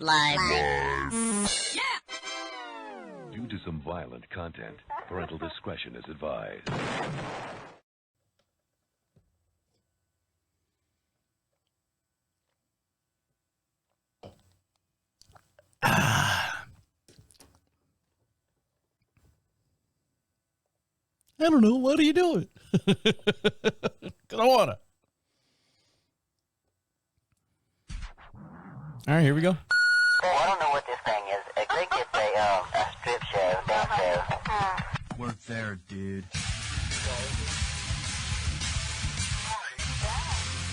Live. Due to some violent content, parental discretion is advised. I don't know. What are you doing? Cause I wanna. All right, here we go. Well, I don't know what this thing is. I think it's a strip show, dance show. Work there, dude.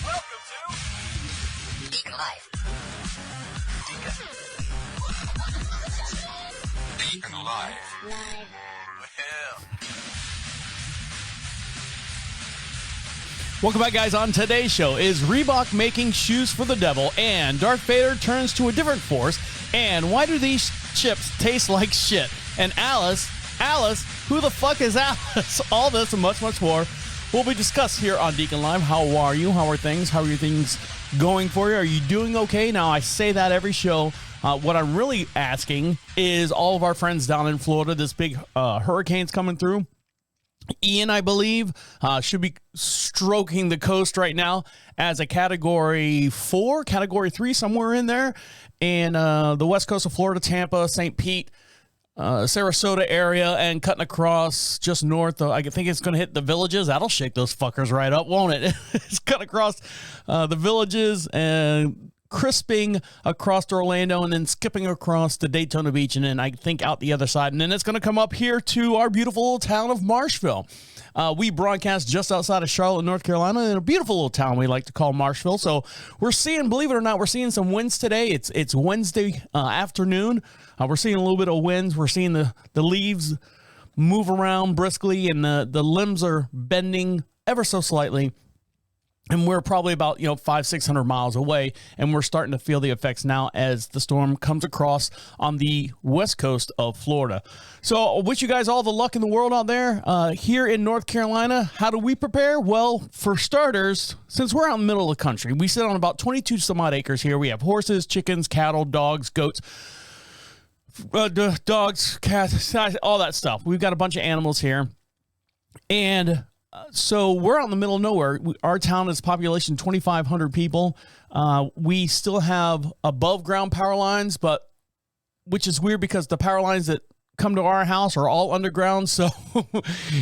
Welcome to DeaconLive. DeaconLive. Live. Welcome back, guys. On today's show, is Reebok making shoes for the devil, and Darth Vader turns to a different force, and why do these chips taste like shit? And Alice, who the fuck is Alice? All this and much, much more will be discussed here on Deacon Live. How are you? How are things? How are your things going for you? Are you doing okay? Now, I say that every show. What I'm really asking is all of our friends down in Florida, this big hurricane's coming through. Ian, I believe, should be stroking the coast right now as a Category 4, Category 3, somewhere in there. And the west coast of Florida, Tampa, St. Pete, Sarasota area, and cutting across just north. I think it's going to hit the Villages. That'll shake those fuckers right up, won't it? It's cut across the Villages and crisping across to Orlando and then skipping across to Daytona Beach and then I think out the other side. And then it's going to come up here to our beautiful town of Marshville. We broadcast just outside of Charlotte, North Carolina, in a beautiful little town we like to call Marshville. So we're seeing, believe it or not, we're seeing some winds today. It's Wednesday afternoon. We're seeing a little bit of winds. We're seeing the leaves move around briskly and the limbs are bending ever so slightly. And we're probably about, 500-600 miles away, and we're starting to feel the effects now as the storm comes across on the west coast of Florida. So I wish you guys all the luck in the world out there. Here in North Carolina, how do we prepare? Well, for starters, since we're out in the middle of the country, we sit on about 22 some odd acres here. We have horses, chickens, cattle, dogs, goats, dogs, cats, all that stuff. We've got a bunch of animals here. And so we're out in the middle of nowhere. Our town is population 2,500 people. We still have above ground power lines, but which is weird because the power lines that come to our house are all underground. So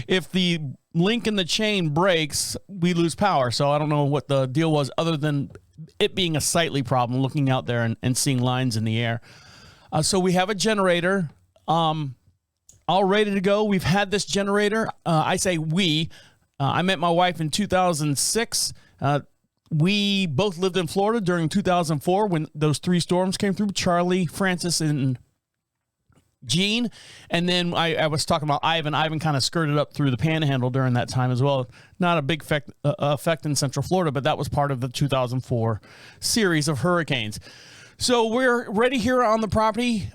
if the link in the chain breaks, we lose power. So I don't know what the deal was other than it being a sightly problem, looking out there and seeing lines in the air. So we have a generator all ready to go. We've had this generator. I say we. I met my wife in 2006. We both lived in Florida during 2004 when those three storms came through, Charlie, Francis, and Gene. And then I was talking about Ivan. Ivan kind of skirted up through the panhandle during that time as well. Not a big effect in Central Florida, but that was part of the 2004 series of hurricanes. So we're ready here on the property.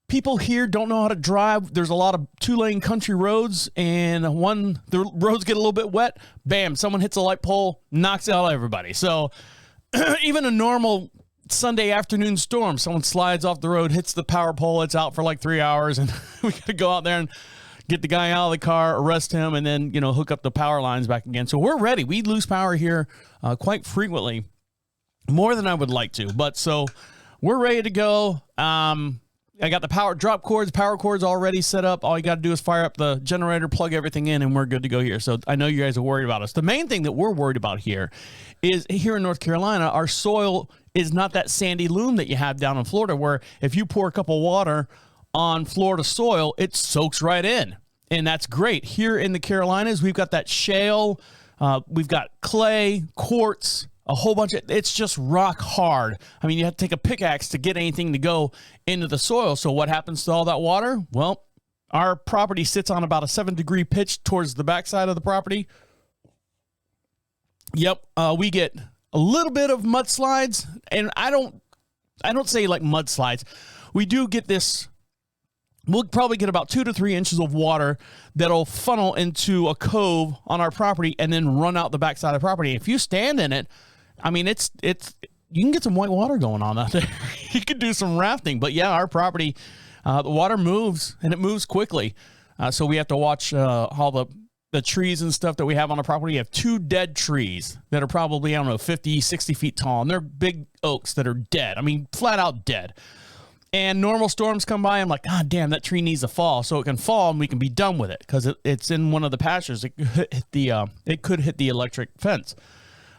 People here don't know how to drive. There's a lot of two-lane country roads, and the roads get a little bit wet. Bam, someone hits a light pole, knocks out everybody. So even a normal Sunday afternoon storm, someone slides off the road, hits the power pole, it's out for like 3 hours, and we got to go out there and get the guy out of the car, arrest him, and then hook up the power lines back again. So we're ready. We lose power here quite frequently, more than I would like to. But so we're ready to go. I got the power cords already set up. All you got to do is fire up the generator, plug everything in, and we're good to go here. So I know you guys are worried about us. The main thing that we're worried about here is here in North Carolina, our soil is not that sandy loam that you have down in Florida, where if you pour a cup of water on Florida soil, it soaks right in. And that's great. Here in the Carolinas, we've got that shale. We've got clay, quartz, a whole bunch of, it's just rock hard. I mean, you have to take a pickaxe to get anything to go into the soil. So what happens to all that water? Well, our property sits on about a 7-degree pitch towards the backside of the property. Yep. We get a little bit of mudslides, and I don't say like mudslides. We do get this. We'll probably get about 2 to 3 inches of water that'll funnel into a cove on our property and then run out the backside of the property. If you stand in it, I mean, it's you can get some white water going on out there. You could do some rafting. But yeah, our property, the water moves, and it moves quickly. So we have to watch all the trees and stuff that we have on the property. We have 2 dead trees that are probably, I don't know, 50, 60 feet tall. And they're big oaks that are dead. I mean, flat out dead. And normal storms come by. I'm like, God damn, that tree needs to fall so it can fall and we can be done with it, because it's in one of the pastures. It could hit the electric fence.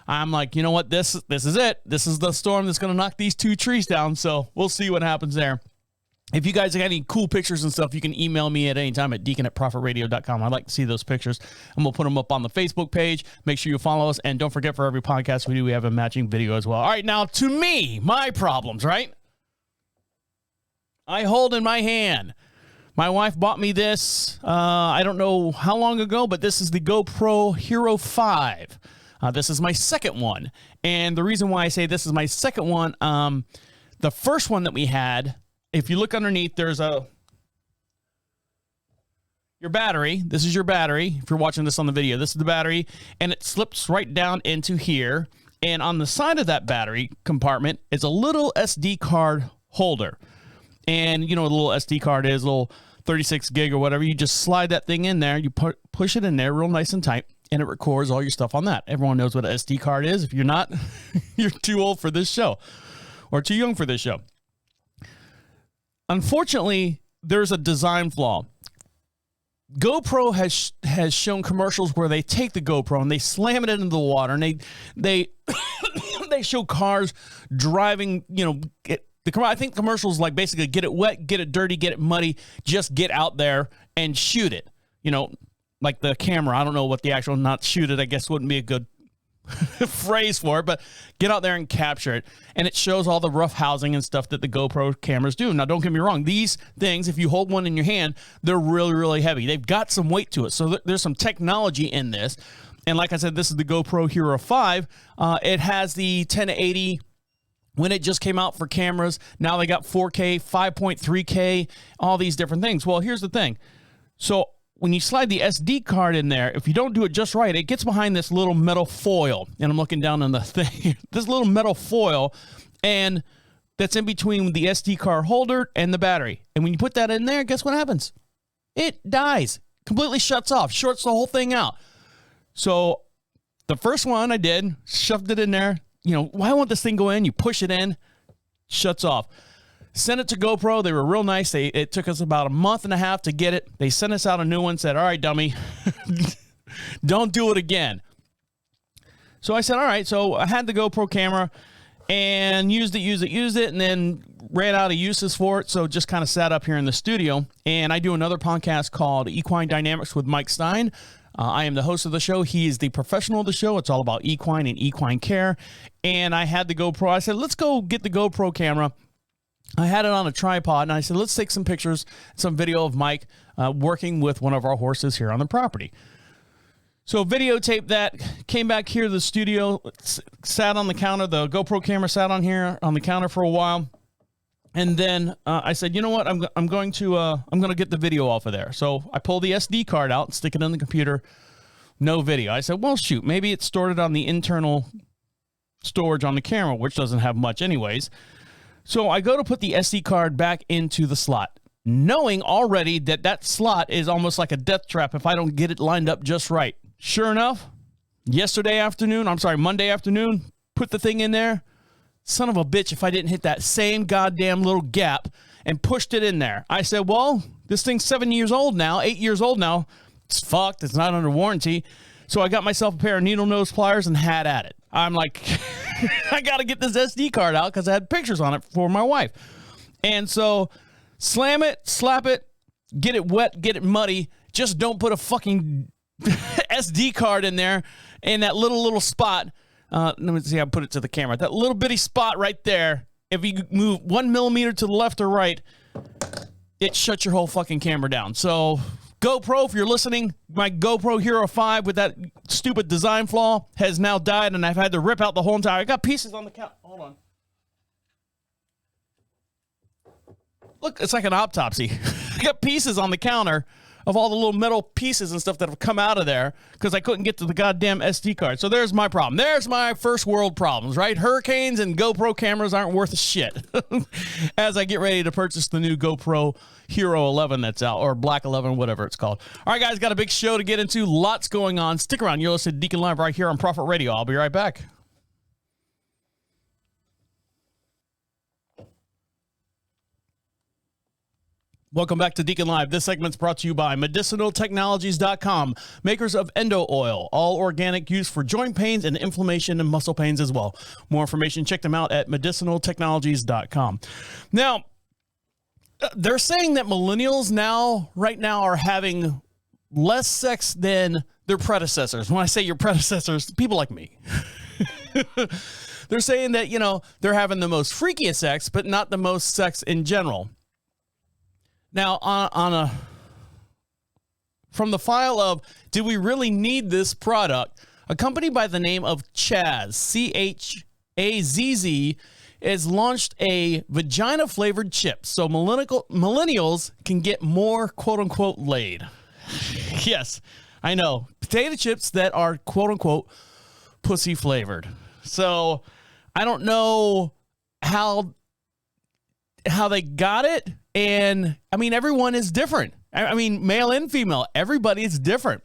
I'm like, you know what? This is it. This is the storm that's going to knock these 2 trees down. So we'll see what happens there. If you guys have any cool pictures and stuff, you can email me at any time at deacon@profitradio.com. I'd like to see those pictures, and we'll put them up on the Facebook page. Make sure you follow us, and don't forget, for every podcast we do, we have a matching video as well. All right, now to me, my problems, right? I hold in my hand. My wife bought me this, I don't know how long ago, but this is the GoPro Hero 5. This is my second one, and the reason why I say this is my second one, the first one that we had, if you look underneath, there's your battery. This is your battery. If you're watching this on the video, this is the battery, and it slips right down into here. And on the side of that battery compartment is a little SD card holder. And you know what a little SD card is, a little 36 gig or whatever. You just slide that thing in there. You push it in there real nice and tight, and it records all your stuff on that. Everyone knows what an SD card is. If you're not, you're too old for this show or too young for this show. Unfortunately, there's a design flaw. GoPro has shown commercials where they take the GoPro and they slam it into the water, and they they show cars driving, I think commercials like basically get it wet, get it dirty, get it muddy, just get out there and shoot it. Like the camera. I don't know what the actual not shoot it, I guess, wouldn't be a good phrase for it, but get out there and capture it. And it shows all the rough housing and stuff that the GoPro cameras do. Now, don't get me wrong. These things, if you hold one in your hand, they're really, really heavy. They've got some weight to it. So there's some technology in this. And like I said, this is the GoPro Hero 5. It has the 1080 when it just came out for cameras. Now they got 4K, 5.3K, all these different things. Well, here's the thing. So when you slide the SD card in there, if you don't do it just right, it gets behind this little metal foil. And I'm looking down on the thing. This little metal foil, and that's in between the SD card holder and the battery. And when you put that in there, guess what happens? It dies. Completely shuts off. Shorts the whole thing out. So the first one I did, shoved it in there. Why won't this thing go in? You push it in, shuts off. Sent it to GoPro. They were real nice. It took us about a month and a half to get it. They sent us out a new one, said, all right, dummy, don't do it again. So I said, all right. So I had the GoPro camera and used it, and then ran out of uses for it. So just kind of sat up here in the studio. And I do another podcast called Equine Dynamics with Mike Stein. I am the host of the show. He is the professional of the show. It's all about equine and equine care. And I had the GoPro. I said, let's go get the GoPro camera. I had it on a tripod, and I said, let's take some pictures, some video of Mike working with one of our horses here on the property. So videotaped that, came back here to the studio, sat on the counter. The GoPro camera sat on here on the counter for a while. And then I said, you know what? I'm going to get the video off of there. So I pulled the SD card out and stick it in the computer. No video. I said, well, shoot, maybe it's stored on the internal storage on the camera, which doesn't have much anyways. So I go to put the SD card back into the slot, knowing already that slot is almost like a death trap if I don't get it lined up just right. Sure enough, Monday afternoon, put the thing in there. Son of a bitch, if I didn't hit that same goddamn little gap and pushed it in there. I said, well, this thing's 8 years old now. It's fucked. It's not under warranty. So I got myself a pair of needle nose pliers and had at it. I'm like, I got to get this SD card out because I had pictures on it for my wife. And so slam it, slap it, get it wet, get it muddy. Just don't put a fucking SD card in there in that little spot. Let me see how I put it to the camera. That little bitty spot right there. If you move 1 millimeter to the left or right, it shuts your whole fucking camera down. So GoPro, if you're listening, my GoPro Hero 5 with that stupid design flaw has now died, and I've had to rip out the whole entire. I got pieces on the counter. Hold on. Look, it's like an autopsy. I got pieces on the counter of all the little metal pieces and stuff that have come out of there because I couldn't get to the goddamn SD card. So there's my problem. There's my first world problems, right? Hurricanes and GoPro cameras aren't worth a shit as I get ready to purchase the new GoPro Hero 11 that's out, or Black 11, whatever it's called. All right, guys, got a big show to get into. Lots going on. Stick around. You're listening to Deacon Live right here on Prophet Radio. I'll be right back. Welcome back to Deacon Live. This segment's brought to you by MedicinalTechnologies.com, makers of Endo Oil, all organic, used for joint pains and inflammation and muscle pains as well. More information, check them out at MedicinalTechnologies.com. Now, they're saying that millennials right now are having less sex than their predecessors. When I say your predecessors, people like me. They're saying that, they're having the most freakiest sex, but not the most sex in general. Now, from the file of, did we really need this product? A company by the name of Chazz, Chazz, has launched a vagina-flavored chip so millennials can get more, quote-unquote, laid. Yes, I know. Potato chips that are, quote-unquote, pussy-flavored. So, I don't know how they got it. And, everyone is different. Male and female, everybody is different.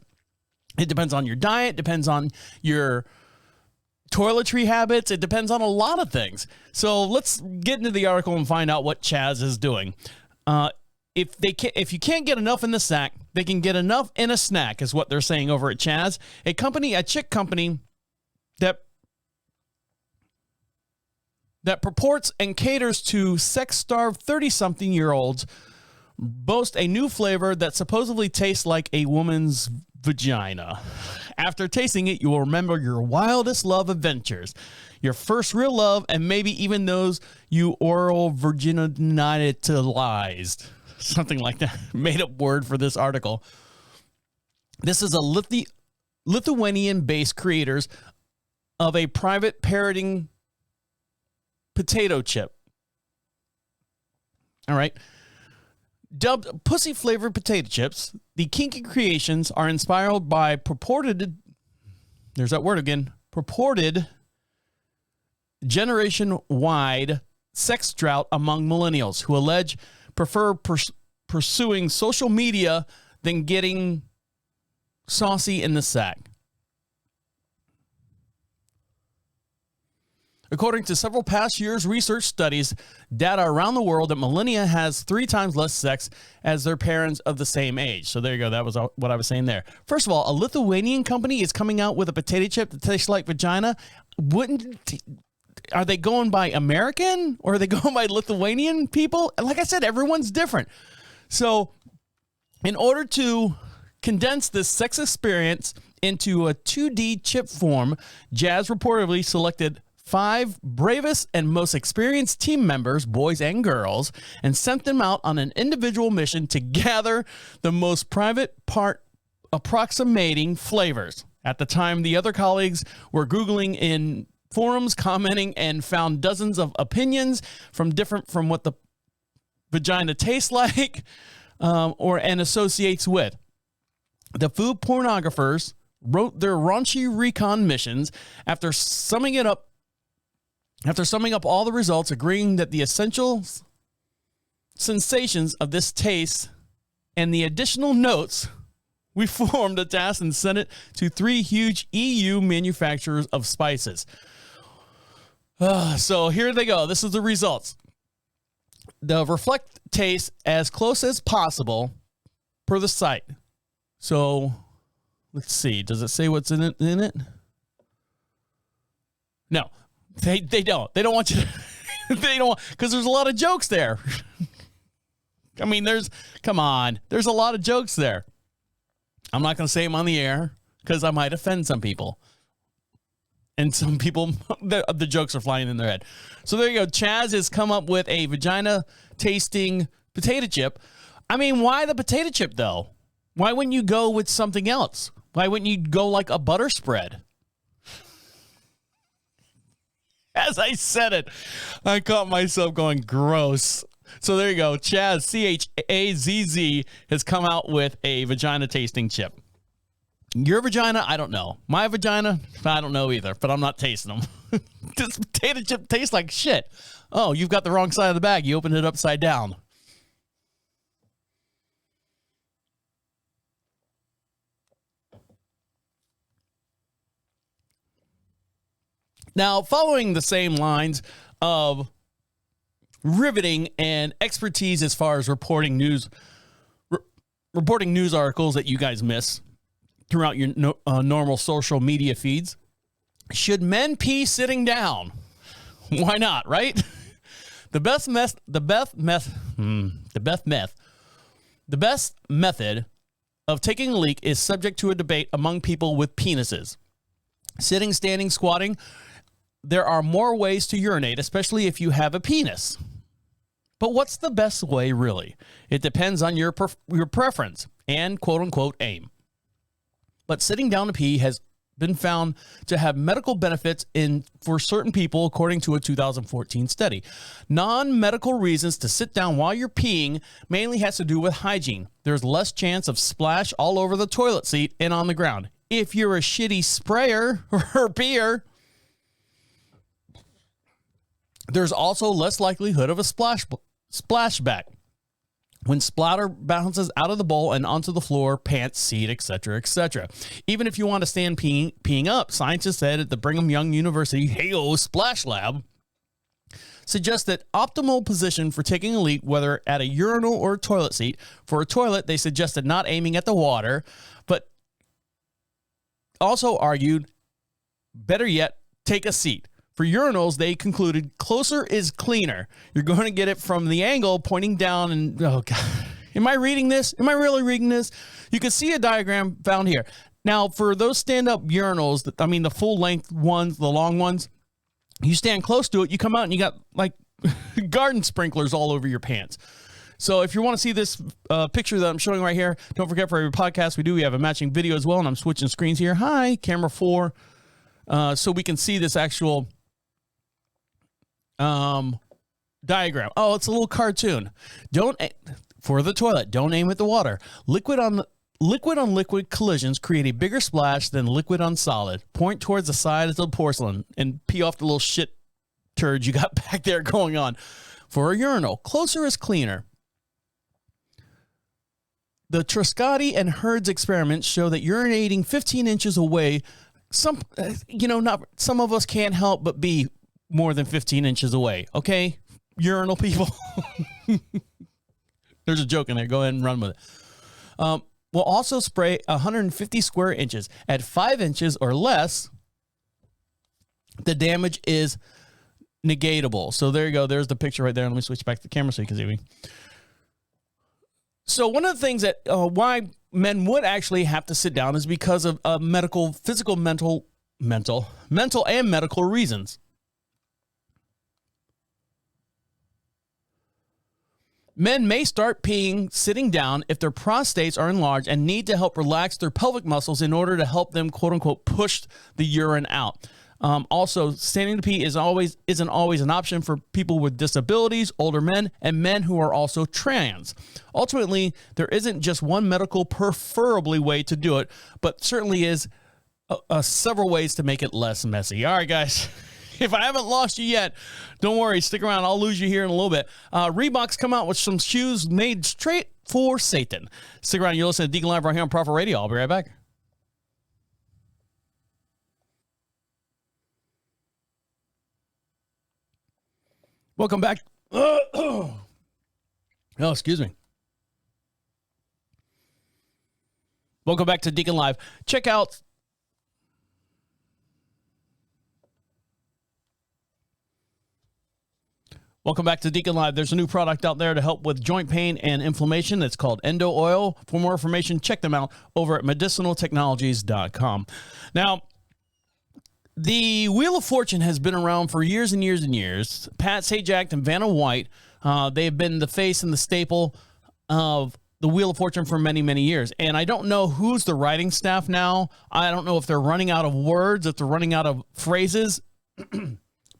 It depends on your diet, depends on your toiletry habits. It depends on a lot of things. So let's get into the article and find out what Chazz is doing. If you can't get enough in the sack, they can get enough in a snack, is what they're saying over at Chazz, a chick company that purports and caters to sex-starved 30-something-year-olds, boast a new flavor that supposedly tastes like a woman's vagina. After tasting it, you will remember your wildest love adventures, your first real love, and maybe even those you oral virginitalized. Something like that. Made-up word for this article. This is a Lithuanian-based creators of a private parroting potato chip. All right. Dubbed pussy-flavored potato chips, the kinky creations are inspired by purported generation-wide sex drought among millennials who allege prefer pursuing social media than getting saucy in the sack. According to several past years' research studies, data around the world that millennia has 3 times less sex as their parents of the same age. So there you go. That was what I was saying there. First of all, a Lithuanian company is coming out with a potato chip that tastes like vagina. Are they going by American or are they going by Lithuanian people? Like I said, everyone's different. So in order to condense this sex experience into a 2D chip form, Chazz reportedly selected 5 bravest and most experienced team members, boys and girls, and sent them out on an individual mission to gather the most private part approximating flavors. At the time, the other colleagues were Googling in forums, commenting, and found dozens of opinions from what the vagina tastes like and associates with. The food pornographers wrote their raunchy recon missions after summing up all the results, agreeing that the essential sensations of this taste and the additional notes, we formed a task and sent it to 3 huge EU manufacturers of spices. So here they go. This is the results. The reflect taste as close as possible per the site. So let's see. Does it say what's in it? No. They don't. They don't want you to, they don't, because there's a lot of jokes there. There's a lot of jokes there. I'm not going to say them on the air because I might offend some people. And some people, the jokes are flying in their head. So there you go. Chazz has come up with a vagina-tasting potato chip. Why the potato chip, though? Why wouldn't you go with something else? Why wouldn't you go like a butter spread? As I said it, I caught myself going, gross. So there you go. Chaz, CHAZZ, has come out with a vagina tasting chip. Your vagina, I don't know. My vagina, I don't know either, but I'm not tasting them. This potato chip tastes like shit. Oh, you've got the wrong side of the bag. You opened it upside down. Now, following the same lines of riveting and expertise as far as reporting news articles that you guys miss throughout your normal social media feeds, should men pee sitting down? Why not, right? The best method of taking a leak is subject to a debate among people with penises. Sitting, standing, squatting. There are more ways to urinate, especially if you have a penis. But what's the best way, really? It depends on your preference and quote-unquote aim. But sitting down to pee has been found to have medical benefits for certain people, according to a 2014 study. Non-medical reasons to sit down while you're peeing mainly has to do with hygiene. There's less chance of splash all over the toilet seat and on the ground. If you're a shitty sprayer or peer, there's also less likelihood of a splashback when splatter bounces out of the bowl and onto the floor, pants, seat, etc., etc. Even if you want to stand peeing up, scientists said at the Brigham Young University Hey-O Splash Lab suggest that optimal position for taking a leak, whether at a urinal or a toilet seat. For a toilet, they suggested not aiming at the water, but also argued, better yet, take a seat. For urinals, they concluded closer is cleaner. You're going to get it from the angle pointing down and, oh God, am I reading this? Am I really reading this? You can see a diagram found here. Now, for those stand-up urinals, the full-length ones, the long ones, you stand close to it, you come out and you got like garden sprinklers all over your pants. So if you want to see this picture that I'm showing right here, don't forget for every podcast we have a matching video as well, and I'm switching screens here. Hi, camera 4, so we can see this actual diagram. Oh, it's a little cartoon. For the toilet, don't aim at the water. Liquid on liquid collisions create a bigger splash than liquid on solid. Point towards the side of the porcelain and pee off the little shit turd you got back there going on. For a urinal, closer is cleaner. The Truscatti and Herd's experiments show that urinating 15 inches away, some of us can't help but be more than 15 inches away. Okay, urinal people. There's a joke in there. Go ahead and run with it. We'll also spray 150 square inches. At 5 inches or less, the damage is negatable. So there you go. There's the picture right there. Let me switch back to the camera so you can see me. So one of the things that why men would actually have to sit down is because of mental, and medical reasons. Men may start peeing sitting down if their prostates are enlarged and need to help relax their pelvic muscles in order to help them, quote unquote, push the urine out. Also, standing to pee isn't always an option for people with disabilities, older men, and men who are also trans. Ultimately, there isn't just one medical preferably way to do it, but certainly is several ways to make it less messy. All right, guys. If I haven't lost you yet, don't worry. Stick around. I'll lose you here in a little bit. Reebok's come out with some shoes made straight for Satan. Stick around. You're listening to Deacon Live right here on Prophet Radio. I'll be right back. Welcome back. Oh, excuse me. Welcome back to Deacon Live. Check out Welcome back to Deacon Live. There's a new product out there to help with joint pain and inflammation. It's called Endo Oil. For more information, check them out over at medicinaltechnologies.com. Now, the Wheel of Fortune has been around for years and years and years. Pat Sajak and Vanna White, they have been the face and the staple of the Wheel of Fortune for many, many years. And I don't know who's the writing staff now. I don't know if they're running out of words, if they're running out of phrases.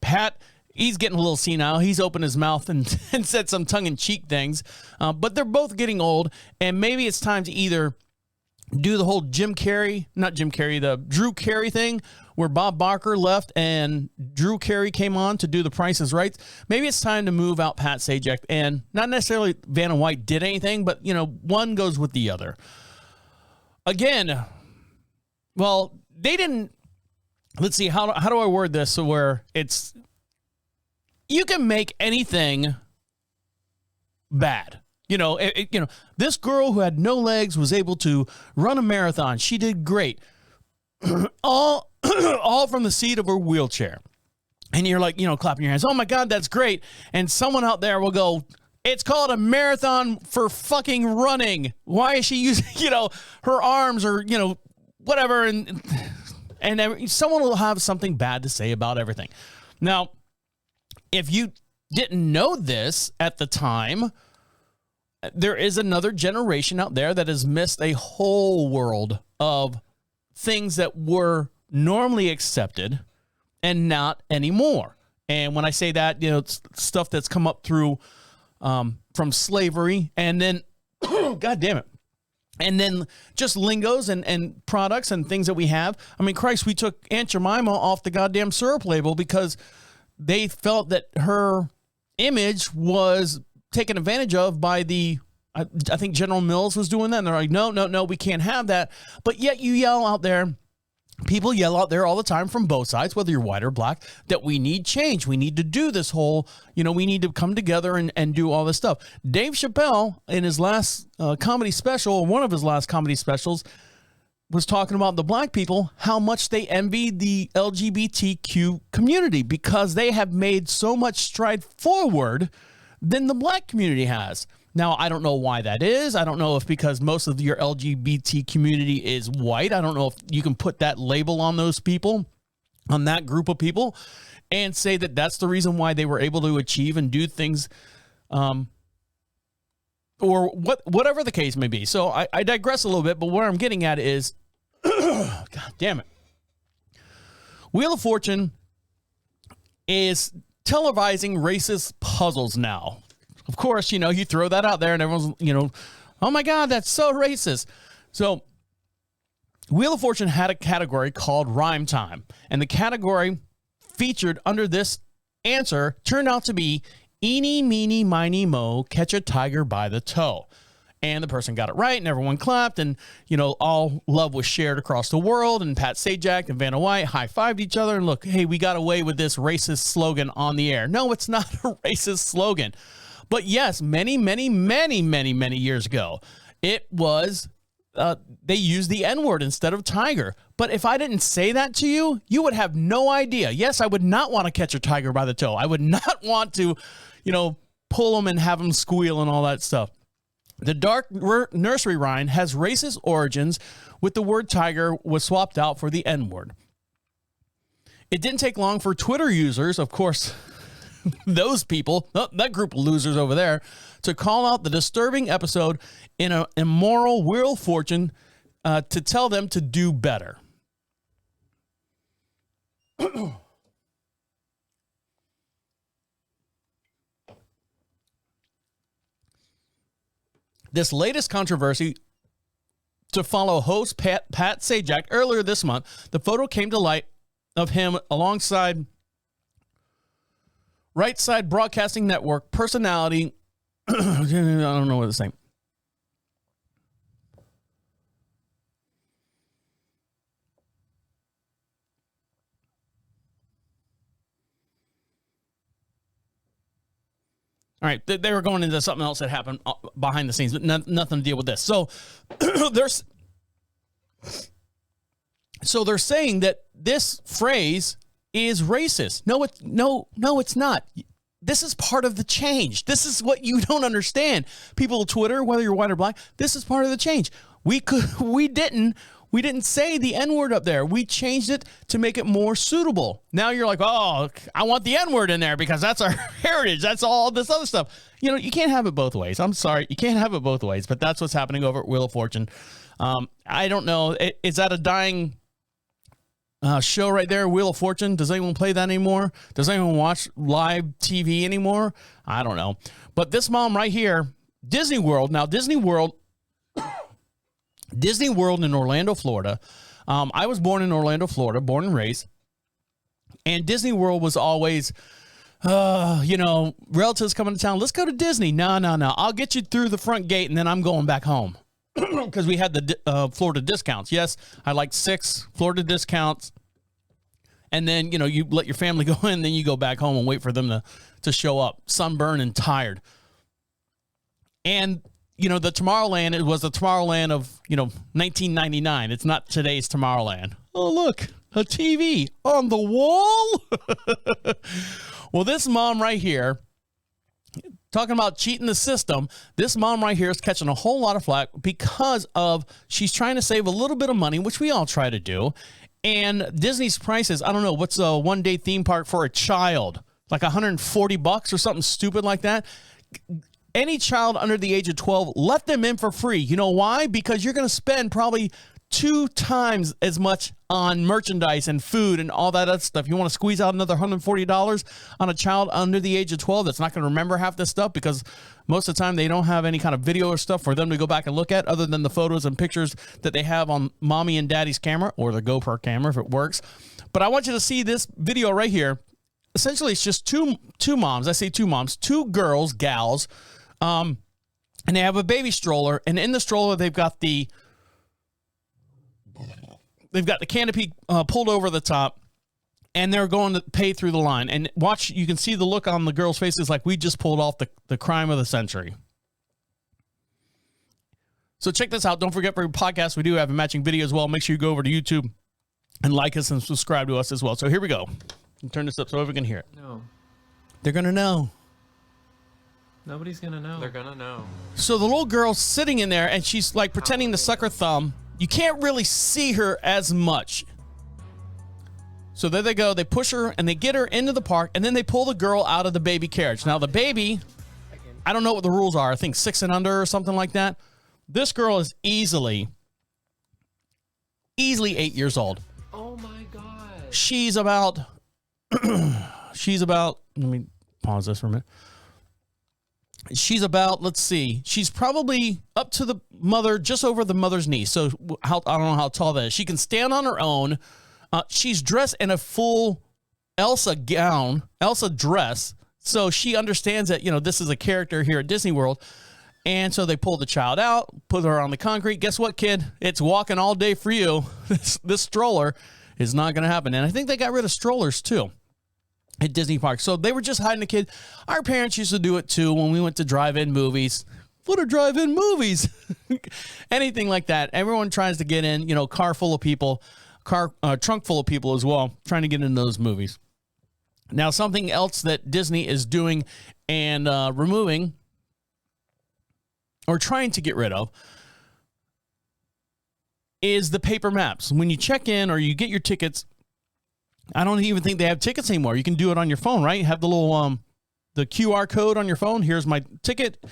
Pat, he's getting a little senile. He's opened his mouth and said some tongue-in-cheek things. But they're both getting old, and maybe it's time to either do the whole the Drew Carey thing, where Bob Barker left and Drew Carey came on to do The Price is Right. Maybe it's time to move out Pat Sajak, and not necessarily Vanna White did anything, but, one goes with the other. Again, well, they didn't, let's see, how do I word this so where it's, you can make anything bad. This girl who had no legs was able to run a marathon. She did great. all from the seat of her wheelchair. And you're like, clapping your hands. Oh my God, that's great. And someone out there will go, it's called a marathon for fucking running. Why is she using, her arms or, whatever. And someone will have something bad to say about everything. Now, if you didn't know this at the time, there is another generation out there that has missed a whole world of things that were normally accepted and not anymore. And when I say that, it's stuff that's come up through from slavery, and then, God damn it, and then just lingos and products and things that we have. I mean, Christ, we took Aunt Jemima off the goddamn syrup label because they felt that her image was taken advantage of by I think General Mills was doing that, and they're like, no, we can't have that. But yet you yell out there, people yell out there all the time from both sides, whether you're white or black, that we need change. We need to do this whole, we need to come together and do all this stuff. Dave Chappelle, in his last comedy special, one of his last comedy specials, was talking about the black people, how much they envy the LGBTQ community because they have made so much stride forward than the black community has. Now, I don't know why that is. I don't know if because most of your LGBT community is white. I don't know if you can put that label on those people, on that group of people, and say that that's the reason why they were able to achieve and do things, or whatever the case may be. So I digress a little bit, but what I'm getting at is, God damn it. Wheel of Fortune is televising racist puzzles now. Of course, you throw that out there and everyone's, oh my God, that's so racist. So Wheel of Fortune had a category called Rhyme Time. And the category featured under this answer turned out to be Eeny, Meeny, Miny, Mo, Catch a Tiger by the Toe. And the person got it right, and everyone clapped, and, all love was shared across the world, and Pat Sajak and Vanna White high-fived each other, and look, hey, we got away with this racist slogan on the air. No, it's not a racist slogan. But yes, many, many, many, many, many years ago, it was, they used the N-word instead of tiger. But if I didn't say that to you, you would have no idea. Yes, I would not want to catch a tiger by the toe. I would not want to, pull them and have them squeal and all that stuff. The dark nursery rhyme has racist origins, with the word tiger was swapped out for the N-word. It didn't take long for Twitter users, of course, those people, that group of losers over there, to call out the disturbing episode in an immoral Wheel of Fortune to tell them to do better. This latest controversy to follow host Pat Sajak earlier this month, the photo came to light of him alongside Right Side Broadcasting Network personality. I don't know what to say. All right, they were going into something else that happened behind the scenes, but nothing to deal with this. So they're saying that this phrase is racist. No, it's not. This is part of the change. This is what you don't understand. People on Twitter, whether you're white or black, this is part of the change. We didn't say the N-word up there. We changed it to make it more suitable. Now you're like, oh, I want the N-word in there because that's our heritage. That's all this other stuff. You can't have it both ways. I'm sorry. You can't have it both ways, but that's what's happening over at Wheel of Fortune. I don't know. Is that a dying show right there, Wheel of Fortune. Does anyone play that anymore? Does anyone watch live TV anymore? I don't know. But this mom right here, Disney World. Now, Disney World in Orlando, Florida. I was born in Orlando, Florida, born and raised. And Disney World was always, relatives coming to town. Let's go to Disney. No. I'll get you through the front gate, and then I'm going back home. Because we had the Florida discounts. Yes, I like 6 Florida discounts. And then, you let your family go in, then you go back home and wait for them to show up, sunburned and tired. And, the Tomorrowland, it was the Tomorrowland of, 1999. It's not today's Tomorrowland. Oh, look, a TV on the wall. Well, this mom right here, talking about cheating the system, this mom right here is catching a whole lot of flack because of she's trying to save a little bit of money, which we all try to do. And Disney's prices, I don't know, what's a one-day theme park for a child? Like $140 or something stupid like that? Any child under the age of 12, let them in for free. You know why? Because you're going to spend probably 2 times as much on merchandise and food and all that other stuff. You want to squeeze out another $140 on a child under the age of 12 that's not going to remember half this stuff because most of the time they don't have any kind of video or stuff for them to go back and look at other than the photos and pictures that they have on mommy and daddy's camera or the GoPro camera if it works. But I want you to see this video right here. Essentially, it's just two moms. I say 2 moms, 2 girls, gals, and they have a baby stroller. And in the stroller, they've got the canopy pulled over the top, and they're going to pay through the line. And watch, you can see the look on the girls' faces like we just pulled off the crime of the century. So check this out. Don't forget, for your podcast, we do have a matching video as well. Make sure you go over to YouTube and like us and subscribe to us as well. So here we go. Turn this up so everyone can hear it. No. They're going to know. Nobody's going to know. They're going to know. So the little girl's sitting in there, and she's like pretending to suck her thumb. You can't really see her as much. So there they go. They push her, and they get her into the park, and then they pull the girl out of the baby carriage. Now, the baby, I don't know what the rules are. I think 6 and under or something like that. This girl is easily 8 years old. Oh, my God. She's about, let me pause this for a minute. She's about, let's see, she's probably up to the mother, just over the mother's knee. So I don't know how tall that is. She can stand on her own. She's dressed in a full Elsa gown, Elsa dress. So she understands that, this is a character here at Disney World. And so they pull the child out, put her on the concrete. Guess what, kid? It's walking all day for you. This stroller is not going to happen. And I think they got rid of strollers too at Disney parks. So they were just hiding the kid. Our parents used to do it too when we went to drive-in movies. What are drive-in movies? Anything like that. Everyone tries to get in, car full of people, trunk full of people as well, trying to get into those movies. Now, something else that Disney is doing and removing or trying to get rid of is the paper maps. When you check in or you get your tickets, I don't even think they have tickets anymore. You can do it on your phone, right? You have the little the QR code on your phone. Here's my ticket,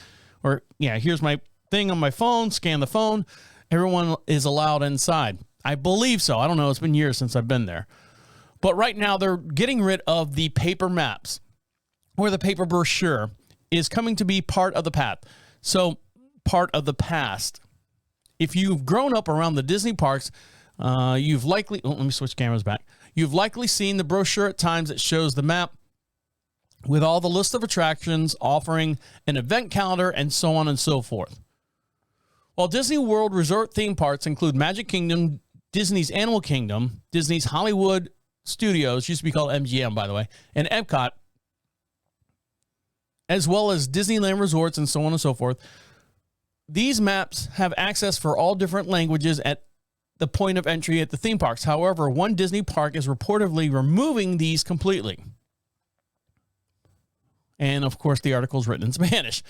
or here's my thing on my phone. Scan the phone. Everyone is allowed inside. I believe so. I don't know. It's been years since I've been there. But right now they're getting rid of the paper maps, or the paper brochure is coming to be part of the path. So part of the past. If you've grown up around the Disney parks, you've likely, let me switch cameras back. You've likely seen the brochure at times that shows the map with all the list of attractions, offering an event calendar, and so on and so forth. While Disney World resort theme parks include Magic Kingdom, Disney's Animal Kingdom, Disney's Hollywood Studios, used to be called MGM, by the way, and Epcot, as well as Disneyland Resorts and so on and so forth, these maps have access for all different languages at the point of entry at the theme parks. However, one Disney park is reportedly removing these completely. And of course, the article is written in Spanish.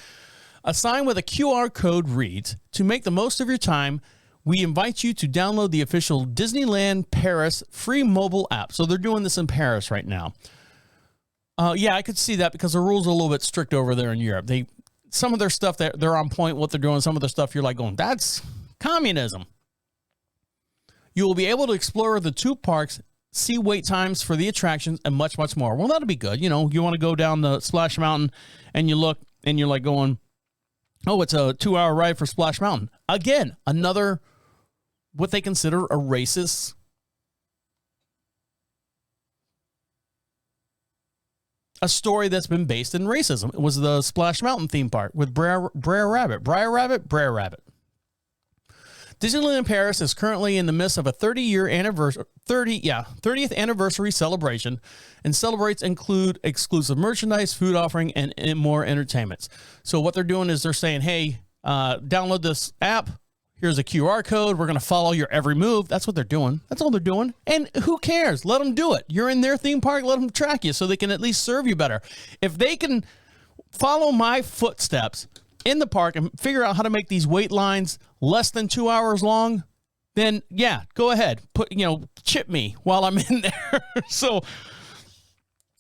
A sign with a QR code reads, "To make the most of your time, we invite you to download the official Disneyland Paris free mobile app." So they're doing this in Paris right now. I could see that because the rules are a little bit strict over there in Europe. Some of their stuff, they're on point what they're doing. Some of their stuff, you're like going, that's communism. You will be able to explore the 2 parks see wait times for the attractions, and much, much more. Well, that'll be good. You know, you want to go down the Splash Mountain and you look and you're like going, oh, it's a 2-hour ride for Splash Mountain. Again, another what they consider a racist a story that's been based in racism. It was the Splash Mountain theme park with Brer Rabbit. Disneyland Paris is currently in the midst of a 30th anniversary celebration, and celebrates include exclusive merchandise, food offering, and more entertainments. So what they're doing is they're saying, hey, download this app. Here's a QR code. We're going to follow your every move. That's what they're doing. That's all they're doing. And who cares? Let them do it. You're in their theme park. Let them track you so they can at least serve you better. If they can follow my footsteps in the park and figure out how to make these wait lines less than 2 hours long, then yeah, go ahead. Chip me while I'm in there. So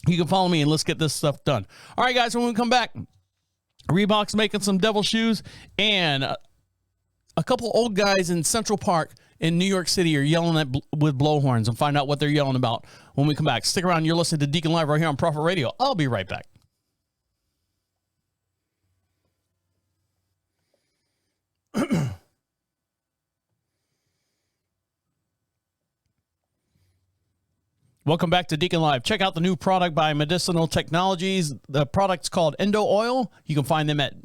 you can follow me and let's get this stuff done. All right, guys, when we come back, Reebok's making some devil shoes, and a couple old guys in Central Park in New York City are yelling with blowhorns, and find out what they're yelling about when we come back. Stick around. You're listening to Deacon Live right here on Prophet Radio. I'll be right back. Welcome back to Deacon Live. Check out the new product by Medicinal Technologies. The product's called Endo Oil. You can find them at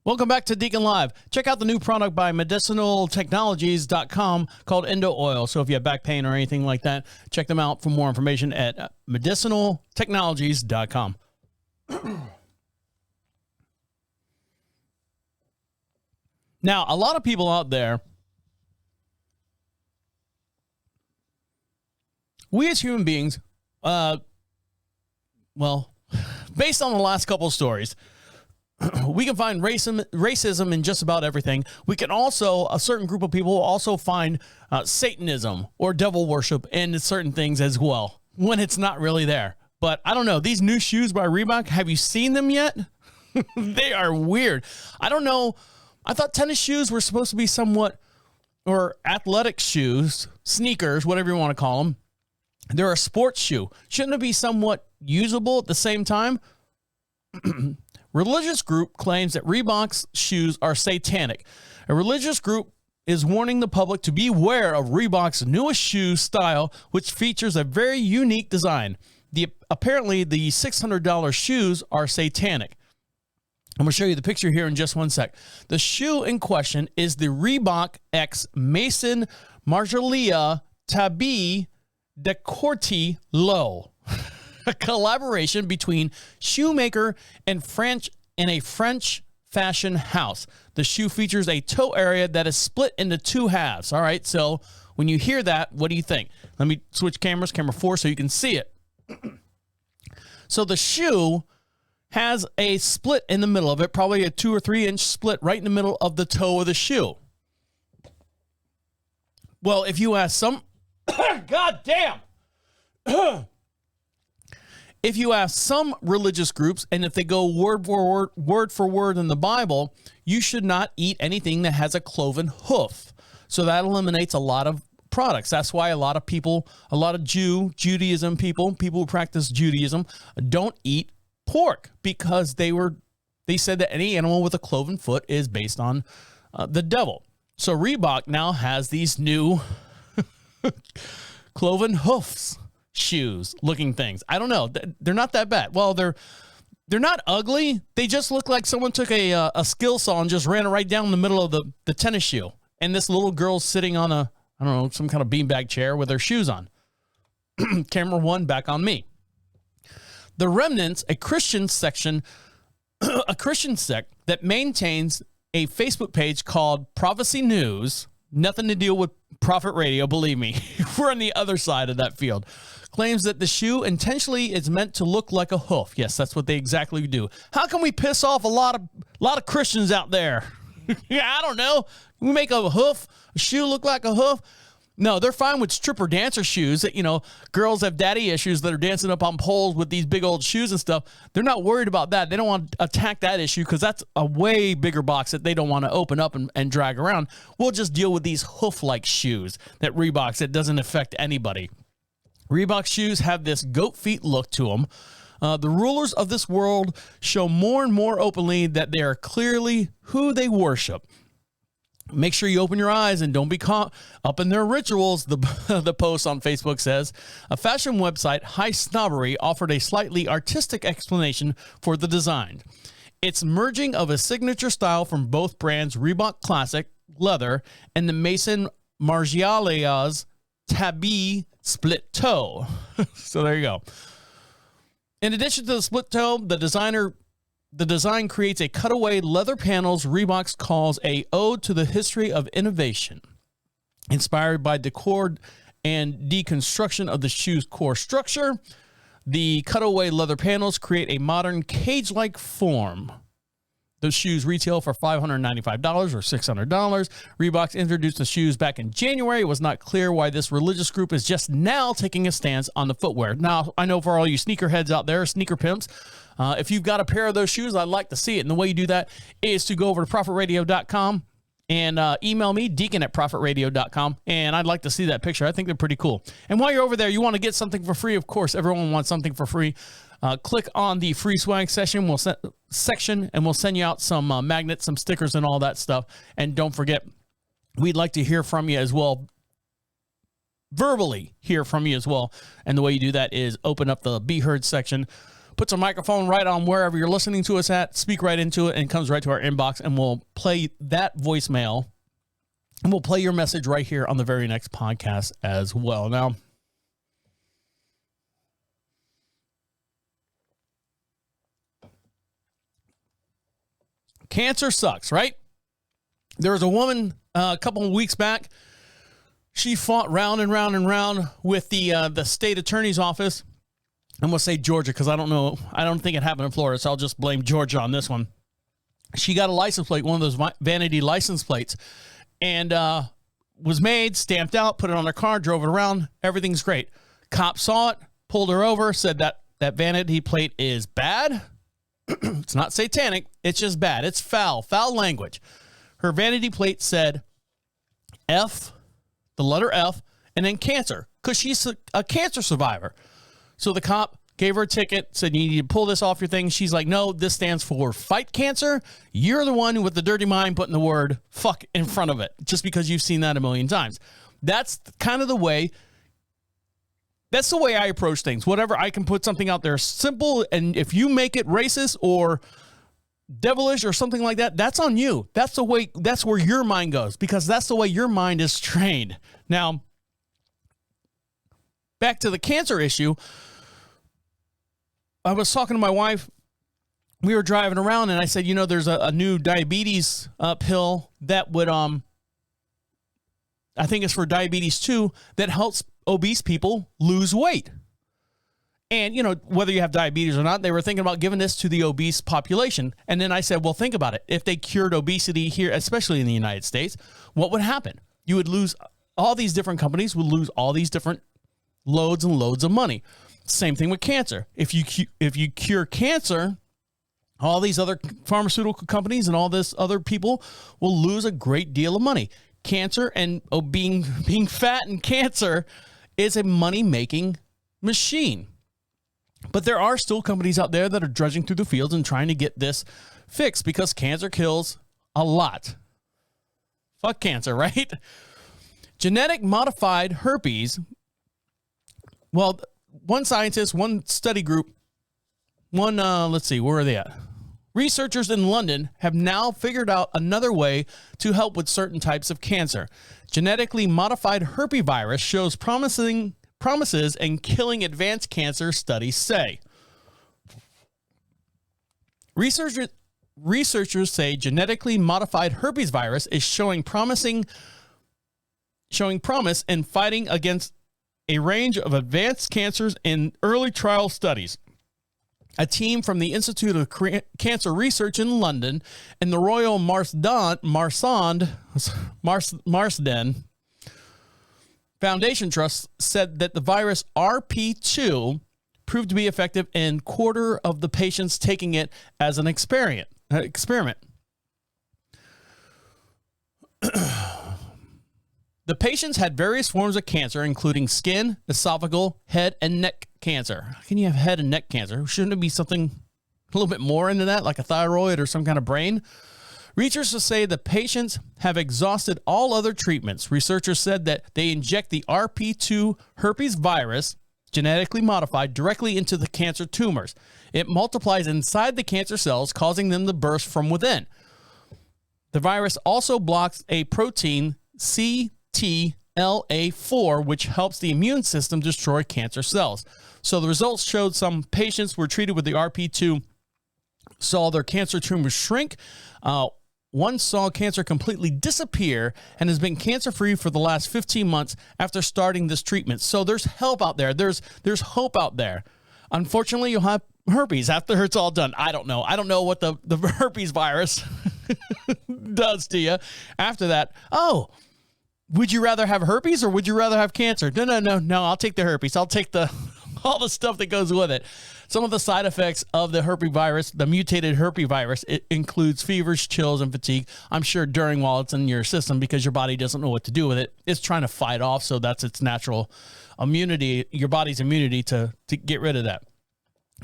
Welcome back to Deacon Live. Check out the new product by medicinaltechnologies.com called Endo Oil. So if you have back pain or anything like that, check them out for more information at medicinaltechnologies.com. Now, a lot of people out there, we as human beings, based on the last couple of stories, we can find racism in just about everything. We can also, a certain group of people also find Satanism or devil worship in certain things as well, when it's not really there. But I don't know. These new shoes by Reebok, have you seen them yet? They are weird. I don't know. I thought tennis shoes were supposed to be somewhat, or athletic shoes, sneakers, whatever you want to call them. They're a sports shoe. Shouldn't it be somewhat usable at the same time? Religious group claims that Reebok's shoes are satanic. A religious group is warning the public to beware of Reebok's newest shoe style, which features a very unique design. Apparently, the $600 shoes are satanic. I'm going to show you the picture here in just one sec. The shoe in question is the Reebok X Mason Margiela Tabi de Corti Low. A collaboration between shoemaker and a French fashion house. The shoe features a toe area that is split into two halves. All right, so when you hear that, what do you think? Let me switch cameras, camera 4, so you can see it. So the shoe has a split in the middle of it, probably a 2 or 3 inch split right in the middle of the toe of the shoe. Well, if you ask some, God damn. If you ask some religious groups, and if they go word for word in the Bible, you should not eat anything that has a cloven hoof. So that eliminates a lot of products. That's why a lot of people, a lot of Judaism people who practice Judaism don't eat pork, because they said that any animal with a cloven foot is based on the devil. So Reebok now has these new cloven hoofs shoes looking things. I don't know. They're not that bad. Well, they're not ugly. They just look like someone took a skill saw and just ran it right down the middle of the tennis shoe. And this little girl's sitting on some kind of beanbag chair with her shoes on. Camera 1 back on me. The Remnants, a Christian sect that maintains a Facebook page called Prophecy News, nothing to deal with Prophet Radio, believe me. We're on the other side of that field. Claims that the shoe intentionally is meant to look like a hoof. Yes, that's what they exactly do. How can we piss off a lot of Christians out there? Yeah, I don't know. We make a shoe look like a hoof. No, they're fine with stripper dancer shoes that, girls have daddy issues that are dancing up on poles with these big old shoes and stuff. They're not worried about that. They don't want to attack that issue because that's a way bigger box that they don't want to open up and drag around. We'll just deal with these hoof-like shoes that Reebok's that doesn't affect anybody. Reebok shoes have this goat feet look to them. The rulers of this world show more and more openly that they are clearly who they worship. Make sure you open your eyes and don't be caught up in their rituals, the post on Facebook says. A fashion website, High Snobbery, offered a slightly artistic explanation for the design. It's merging of a signature style from both brands, Reebok Classic leather and the Mason Margiela's Tabby split toe. So there you go. In addition to the split toe, the design creates a cutaway leather panels Reebok calls a ode to the history of innovation. Inspired by decor and deconstruction of the shoe's core structure, the cutaway leather panels create a modern cage-like form. Those shoes retail for $595 or $600. Reebok introduced the shoes back in January. It was not clear why this religious group is just now taking a stance on the footwear. Now, I know for all you sneakerheads out there, sneaker pimps, if you've got a pair of those shoes, I'd like to see it. And the way you do that is to go over to profitradio.com and email me, deacon@profitradio.com, and I'd like to see that picture. I think they're pretty cool. And while you're over there, you want to get something for free. Of course, everyone wants something for free. Click on the free swag section, and we'll send you out some magnets, some stickers, and all that stuff. And don't forget, we'd like to hear from you as well, verbally hear from you as well. And the way you do that is open up the Be Heard section, put a microphone right on wherever you're listening to us at, speak right into it, and it comes right to our inbox, and we'll play that voicemail, and we'll play your message right here on the very next podcast as well. Now, cancer sucks, right? There was a woman a couple of weeks back. She fought round and round and round with the state attorney's office. I'm going to say Georgia because I don't know. I don't think it happened in Florida, so I'll just blame Georgia on this one. She got a license plate, one of those vanity license plates, and was made, stamped out, put it on her car, drove it around. Everything's great. Cop saw it, pulled her over, said that vanity plate is bad. It's not satanic. It's just bad. It's foul language. Her vanity plate said F, the letter F, and then cancer, because she's a cancer survivor. So the cop gave her a ticket, said, you need to pull this off your thing. She's like, no, this stands for fight cancer. You're the one with the dirty mind putting the word fuck in front of it, just because you've seen that a million times. That's kind of the way. That's the way I approach things. Whatever, I can put something out there simple, and if you make it racist or devilish or something like that, that's on you. That's the way. That's where your mind goes, because that's the way your mind is trained. Now, back to the cancer issue. I was talking to my wife. We were driving around, and I said, there's a new diabetes pill that would, I think it's for diabetes 2, that helps obese people lose weight. And, whether you have diabetes or not, they were thinking about giving this to the obese population. And then I said, well, think about it. If they cured obesity here, especially in the United States, what would happen? You would lose, all these different companies would lose all these different loads and loads of money. Same thing with cancer. If you cure cancer, all these other pharmaceutical companies and all this other people will lose a great deal of money. Cancer and being fat and cancer is a money-making machine. But there are still companies out there that are drudging through the fields and trying to get this fixed, because cancer kills a lot. Fuck cancer, right? Genetic modified herpes. Well, one scientist, one study group, let's see, where are they at? Researchers in London have now figured out another way to help with certain types of cancer. Genetically modified herpesvirus shows promises in killing advanced cancer, studies say. Researchers say genetically modified herpesvirus is showing promise in fighting against a range of advanced cancers in early trial studies. A team from the Institute of Cancer Research in London and the Royal Marsden Foundation Trust said that the virus RP2 proved to be effective in quarter of the patients taking it as an experiment. The patients had various forms of cancer, including skin, esophageal, head, and neck cancer. How can you have head and neck cancer? Shouldn't it be something a little bit more into that, like a thyroid or some kind of brain? Researchers say the patients have exhausted all other treatments. Researchers said that they inject the RP2 herpes virus, genetically modified, directly into the cancer tumors. It multiplies inside the cancer cells, causing them to burst from within. The virus also blocks a protein, CTLA4, which helps the immune system destroy cancer cells. So the results showed some patients were treated with the RP2 saw their cancer tumors shrink. One saw cancer completely disappear and has been cancer-free for the last 15 months after starting this treatment. So there's help out there. There's hope out there. Unfortunately, you'll have herpes after it's all done. I don't know. I don't know what the herpes virus does to you after that. Oh, would you rather have herpes or would you rather have cancer? No. I'll take the herpes. I'll take all the stuff that goes with it. Some of the side effects of the herpes virus, the mutated herpes virus, it includes fevers, chills, and fatigue. I'm sure while it's in your system, because your body doesn't know what to do with it, it's trying to fight off. So that's its natural immunity, your body's immunity to get rid of that.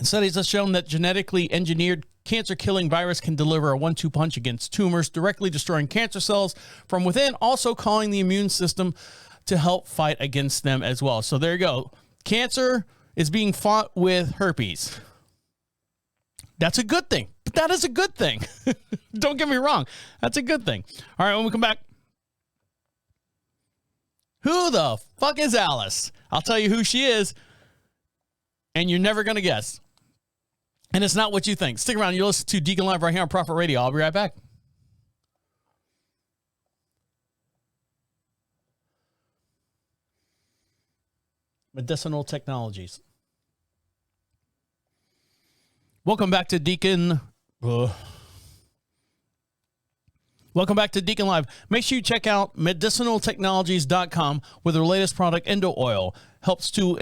Studies have shown that genetically engineered cancer-killing virus can deliver a 1-2 punch against tumors, directly destroying cancer cells from within, also calling the immune system to help fight against them as well. So there you go. Cancer is being fought with herpes. That's a good thing. But that is a good thing. Don't get me wrong. That's a good thing. All right, when we come back, who the fuck is Alice? I'll tell you who she is, and you're never going to guess. And it's not what you think. Stick around. You'll listen to Deacon Live right here on Prophet Radio. I'll be right back. Medicinal technologies. Welcome back to Deacon. Welcome back to Deacon Live. Make sure you check out medicinaltechnologies.com with their latest product, Endo Oil. Helps to.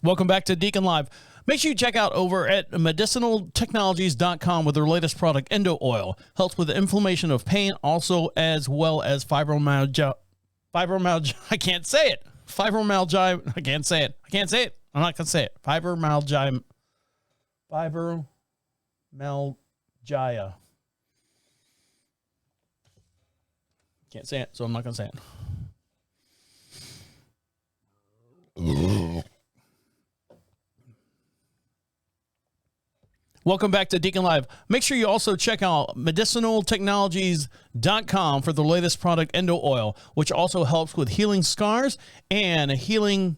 Welcome back to Deacon Live. Make sure you check out over at medicinaltechnologies.com with their latest product, Endo Oil. Helps with the inflammation of pain, also as well as fibromyalgia. I can't say it. Fibromyalgia. I can't say it. I'm not going to say it. Fibromyalgia. Can't say it, so I'm not going to say it. Welcome back to Deacon Live. Make sure you also check out medicinaltechnologies.com for the latest product, Endo Oil, which also helps with healing scars and healing.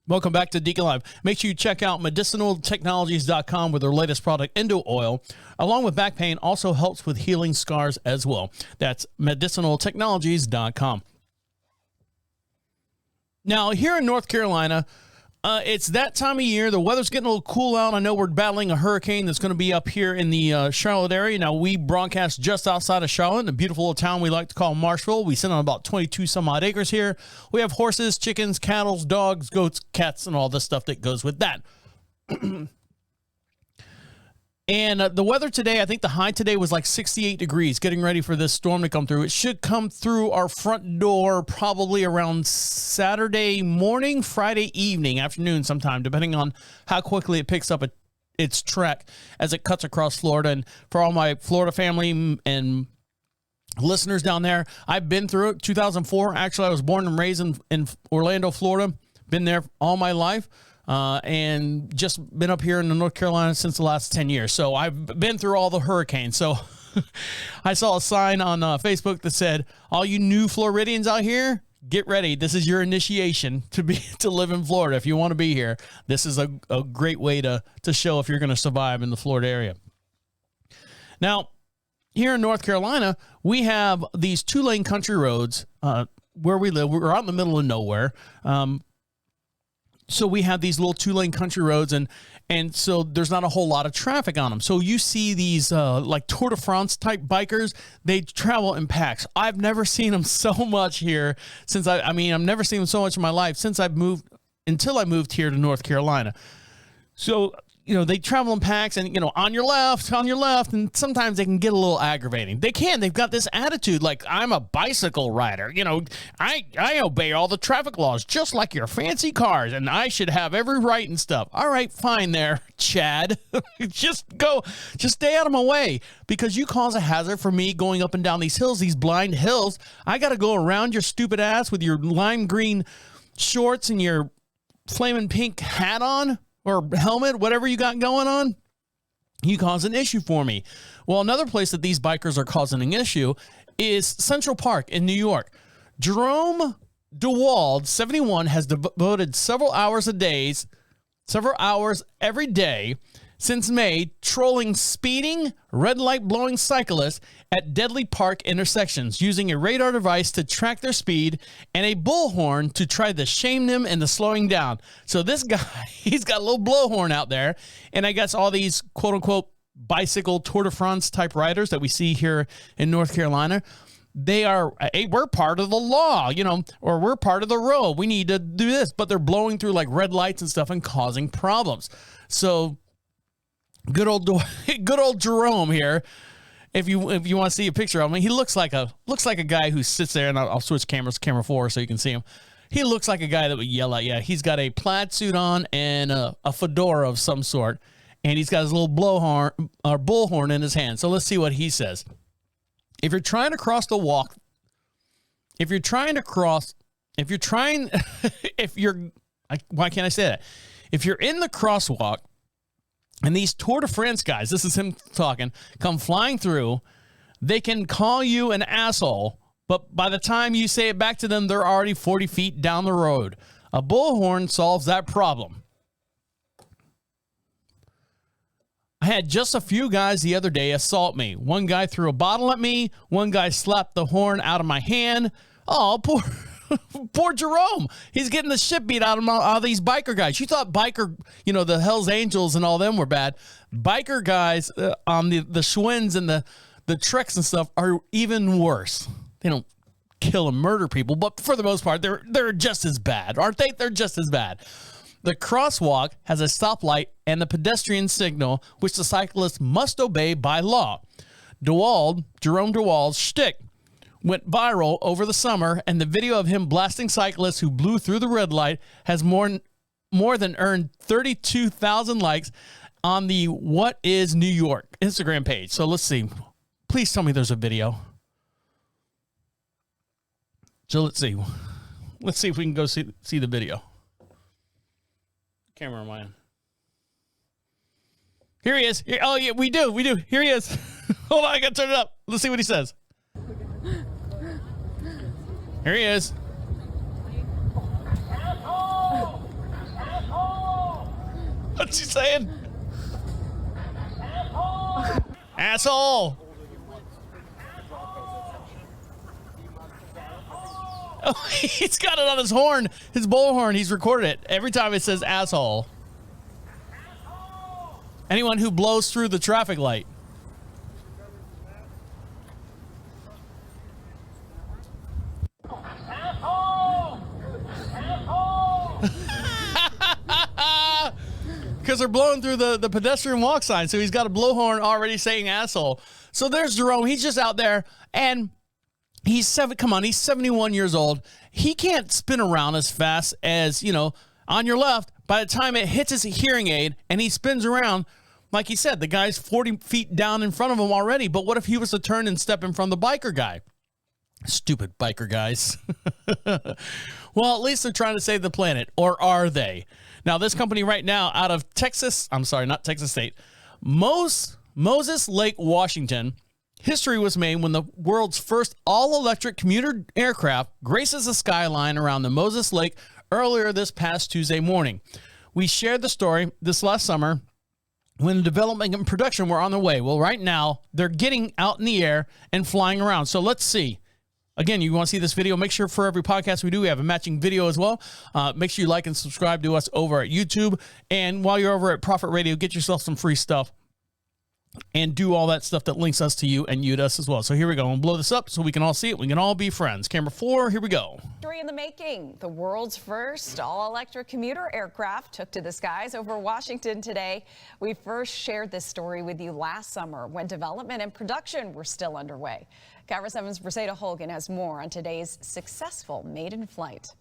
Welcome back to Deacon Live. Make sure you check out medicinaltechnologies.com with their latest product, Endo Oil, along with back pain, also helps with healing scars as well. That's medicinaltechnologies.com. Now, here in North Carolina, it's that time of year. The weather's getting a little cool out. I know we're battling a hurricane that's going to be up here in the Charlotte area. Now, we broadcast just outside of Charlotte, a beautiful little town we like to call Marshville. We sit on about 22 some odd acres here. We have horses, chickens, cattle, dogs, goats, cats, and all the stuff that goes with that. And the weather today, I think the high today was like 68 degrees, getting ready for this storm to come through. It should come through our front door probably around Saturday morning, Friday evening, afternoon sometime, depending on how quickly it picks up its trek as it cuts across Florida. And for all my Florida family and listeners down there, I've been through it. 2004, actually, I was born and raised in Orlando, Florida. Been there all my life. And just been up here in North Carolina since the last 10 years. So I've been through all the hurricanes. So I saw a sign on Facebook that said, all you new Floridians out here, get ready. This is your initiation to live in Florida. If you want to be here, this is a great way to show if you're going to survive in the Florida area. Now, here in North Carolina, we have these 2-lane country roads, where we live, we're out in the middle of nowhere. So we have these little 2-lane country roads, and so there's not a whole lot of traffic on them. So you see these like Tour de France type bikers, they travel in packs. I've never seen them so much here since I've never seen them so much in my life since until I moved here to North Carolina. So, they travel in packs and, on your left, and sometimes they can get a little aggravating. They've got this attitude like, I'm a bicycle rider. I obey all the traffic laws just like your fancy cars, and I should have every right and stuff. All right, fine there, Chad. Just stay out of my way, because you cause a hazard for me going up and down these hills, these blind hills. I got to go around your stupid ass with your lime green shorts and your flaming pink hat on. Or helmet, whatever you got going on, you cause an issue for me. Well, another place that these bikers are causing an issue is Central Park in New York. Jerome DeWald, 71, has devoted several hours every day since May, trolling speeding, red light blowing cyclists at deadly park intersections, using a radar device to track their speed and a bullhorn to try to shame them into slowing down. So this guy, he's got a little blowhorn out there, and I guess all these quote unquote bicycle Tour de France type riders that we see here in North Carolina, they are, hey, we're part of the law, or we're part of the road. We need to do this, but they're blowing through like red lights and stuff and causing problems. So good old Jerome here. If you want to see a picture of him, he looks like a guy who sits there, and I'll switch camera 4 so you can see him. He looks like a guy that would yell at you. He's got a plaid suit on and a fedora of some sort, and he's got his little bullhorn in his hand. So let's see what he says. Why can I say that? If you're in the crosswalk, and these Tour de France guys, this is him talking, come flying through, they can call you an asshole, but by the time you say it back to them, they're already 40 feet down the road. A bullhorn solves that problem. I had just a few guys the other day assault me. One guy threw a bottle at me. One guy slapped the horn out of my hand. Oh, poor Jerome. He's getting the shit beat out of him, all these biker guys. You thought the Hells Angels and all them were bad. Biker guys on the Schwinns and the Treks and stuff are even worse. They don't kill and murder people, but for the most part, they're just as bad, aren't they? They're just as bad. The crosswalk has a stoplight and the pedestrian signal, which the cyclist must obey by law. Jerome DeWald's shtick went viral over the summer, and the video of him blasting cyclists who blew through the red light has more than earned 32,000 likes on the What is New York Instagram page. So let's see. Please tell me there's a video. So let's see. Let's see if we can go see the video. Camera man. Here he is. Oh, yeah, we do. Here he is. Hold on, I got to turn it up. Let's see what he says. Here he is. Asshole! Asshole! What's he saying? Asshole! Asshole! Oh, he's got it on his horn, his bullhorn. He's recorded it. Every time it says asshole. Anyone who blows through the traffic light. Asshole! Asshole! Because they're blowing through the pedestrian walk sign. So he's got a blowhorn already saying asshole. So there's Jerome. He's just out there, and he's 71 years old. He can't spin around as fast as, on your left. By the time it hits his hearing aid and he spins around, like he said, the guy's 40 feet down in front of him already. But what if he was to turn and step in front of the biker guy? Stupid biker guys. Well, at least they're trying to save the planet. Or are they? Now, this company right now out of Texas, I'm sorry, not Texas State, Moses Lake, Washington. History was made when the world's first all-electric commuter aircraft graces the skyline around the Moses Lake earlier this past Tuesday morning. We shared the story this last summer when the development and production were on their way. Well, right now, they're getting out in the air and flying around. So let's see. Again, you want to see this video, make sure for every podcast we do, we have a matching video as well. Make sure you like and subscribe to us over at YouTube. And while you're over at Prophet Radio, get yourself some free stuff and do all that stuff that links us to you and you to us as well. So here we go. I'm going to blow this up so we can all see it. We can all be friends. Camera 4, here we go. Story in the making. The world's first all-electric commuter aircraft took to the skies over Washington today. We first shared this story with you last summer when development and production were still underway. KIRO 7's Braceda Holgan has more on today's successful maiden flight.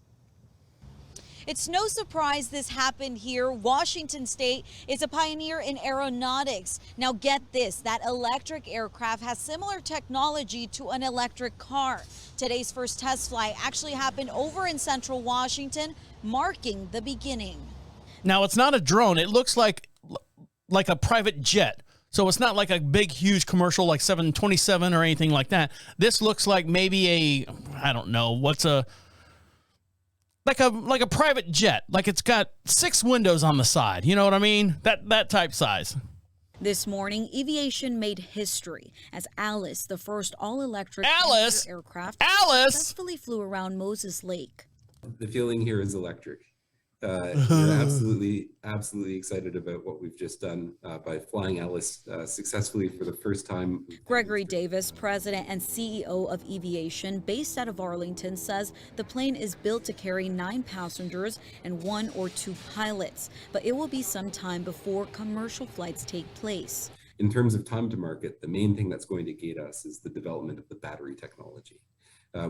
It's no surprise this happened here. Washington State is a pioneer in aeronautics. Now get this, that electric aircraft has similar technology to an electric car. Today's first test flight actually happened over in central Washington, marking the beginning. Now, it's not a drone. It looks like a private jet. So it's not like a big, huge commercial like 727 or anything like that. This looks like maybe I don't know, like a private jet. Like it's got 6 windows on the side. You know what I mean? That type size. This morning, aviation made history as Alice, the first all-electric aircraft, successfully flew around Moses Lake. The feeling here is electric. We're absolutely excited about what we've just done by flying Alice successfully for the first time. Gregory Davis, president and CEO of Eviation, based out of Arlington, says the plane is built to carry 9 passengers and 1 or 2 pilots, but it will be some time before commercial flights take place. In terms of time to market, the main thing that's going to gate us is the development of the battery technology.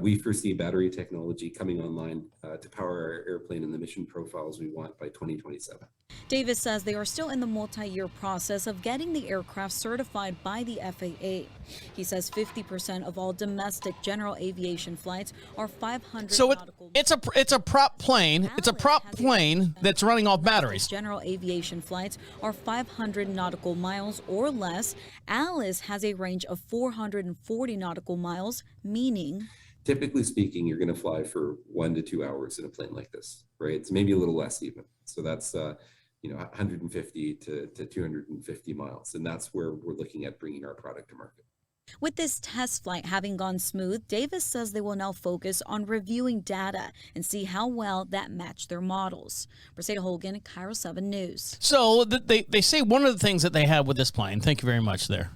We foresee battery technology coming online to power our airplane and the mission profiles we want by 2027. Davis says they are still in the multi-year process of getting the aircraft certified by the FAA. He says 50% of all domestic general aviation flights are 500 nautical. It's a prop plane. It's a prop plane that's running off batteries. General aviation flights are 500 nautical miles or less. Alice has a range of 440 nautical miles, meaning typically speaking, you're going to fly for 1 to 2 hours in a plane like this, right? It's maybe a little less even. So that's 150 to 250 miles, and that's where we're looking at bringing our product to market. With this test flight having gone smooth, Davis says they will now focus on reviewing data and see how well that matched their models. Braceda Holgan, KIRO 7 News. So they say one of the things that they have with this plane, thank you very much there,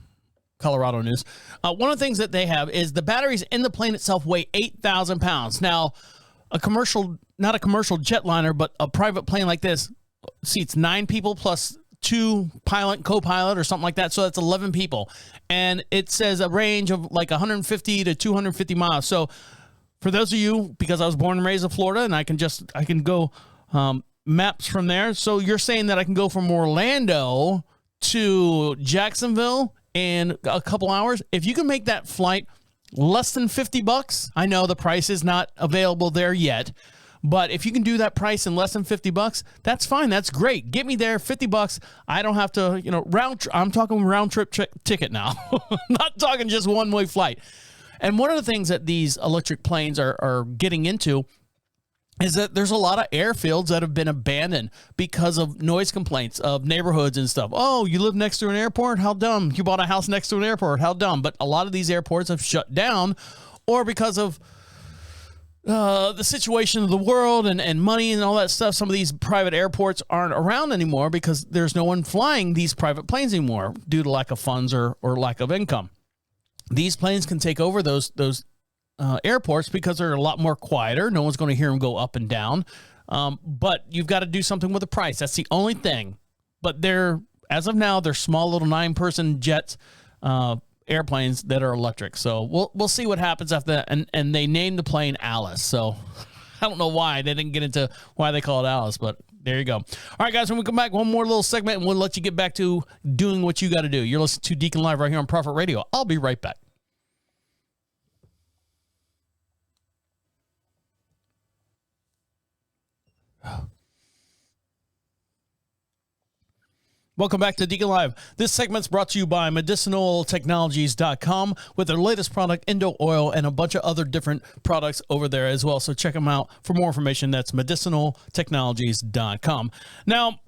Colorado News. One of the things that they have is the batteries in the plane itself weigh 8,000 pounds. Now, not a commercial jetliner, but a private plane like this seats 9 people plus 2 pilot, co-pilot or something like that. So that's 11 people. And it says a range of like 150 to 250 miles. So for those of you, because I was born and raised in Florida and I can go maps from there. So you're saying that I can go from Orlando to Jacksonville in a couple hours. If you can make that flight less than $50, I know the price is not available there yet, but if you can do that price in less than $50, that's fine. That's great. Get me there, $50. I don't have to, I'm talking round trip ticket now. Not talking just one-way flight. And one of the things that these electric planes are getting into is that there's a lot of airfields that have been abandoned because of noise complaints of neighborhoods and stuff. Oh, you live next to an airport? How dumb. You bought a house next to an airport? How dumb. But a lot of these airports have shut down, or because of the situation of the world and money and all that stuff. Some of these private airports aren't around anymore because there's no one flying these private planes anymore due to lack of funds or lack of income. These planes can take over those airports because they're a lot more quieter. No one's going to hear them go up and down. But you've got to do something with the price. That's the only thing. But as of now, they're small little 9-person jets, airplanes that are electric. So we'll see what happens after that. And they named the plane Alice. So I don't know why they didn't get into why they call it Alice, but there you go. All right, guys, when we come back, one more little segment, and we'll let you get back to doing what you got to do. You're listening to Deacon Live right here on Prophet Radio. I'll be right back. Welcome back to Deacon Live. This segment's brought to you by medicinaltechnologies.com with their latest product, Indo Oil, and a bunch of other different products over there as well. So check them out for more information. That's medicinaltechnologies.com. Now,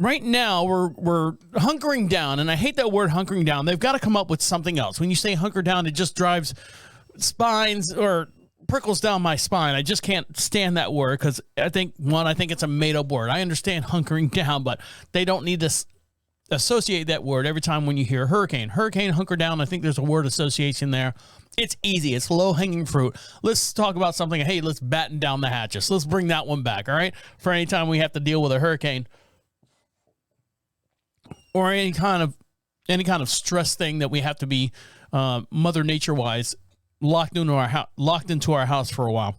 right now, we're hunkering down, and I hate that word hunkering down. They've got to come up with something else. When you say hunker down, it just drives spines or prickles down my spine. I just can't stand that word because I think it's a made-up word. I understand hunkering down, but they don't need to associate that word every time when you hear hurricane. Hurricane, hunker down, I think there's a word association there. It's easy. It's low-hanging fruit. Let's talk about something. Hey, let's batten down the hatches. Let's bring that one back, all right? For any time we have to deal with a hurricane or any kind of stress thing that we have to be Mother Nature-wise locked into our house for a while.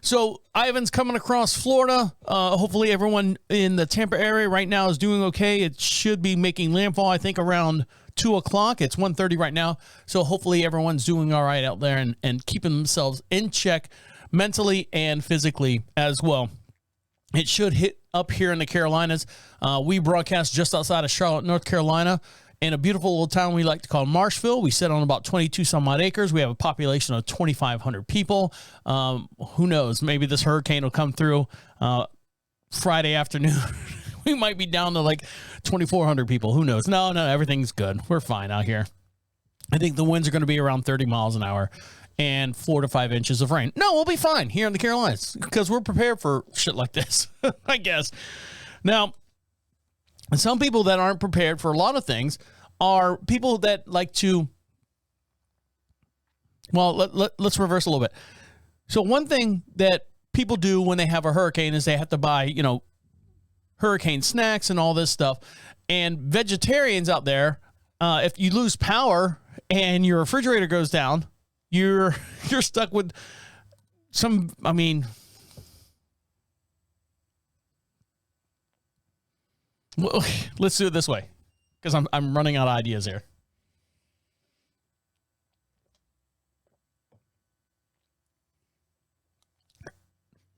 So Ivan's coming across Florida. Hopefully everyone in the Tampa area right now is doing okay. It should be making landfall, I think, around 2 o'clock. It's 1:30 right now. So hopefully everyone's doing all right out there and keeping themselves in check mentally and physically as well. It should hit up here in the Carolinas. We broadcast just outside of Charlotte, North Carolina, in a beautiful little town we like to call Marshville. We sit on about 22 some odd acres. We have a population of 2,500 people. Who knows? Maybe this hurricane will come through Friday afternoon. We might be down to like 2,400 people. Who knows? No, everything's good. We're fine out here. I think the winds are going to be around 30 miles an hour and 4 to 5 inches of rain. No, we'll be fine here in the Carolinas because we're prepared for shit like this, I guess. Now, some people that aren't prepared for a lot of things are people that like to, well, let's reverse a little bit. So one thing that people do when they have a hurricane is they have to buy, hurricane snacks and all this stuff. And vegetarians out there, if you lose power and your refrigerator goes down, you're stuck with some, well, let's do it this way because I'm running out of ideas here.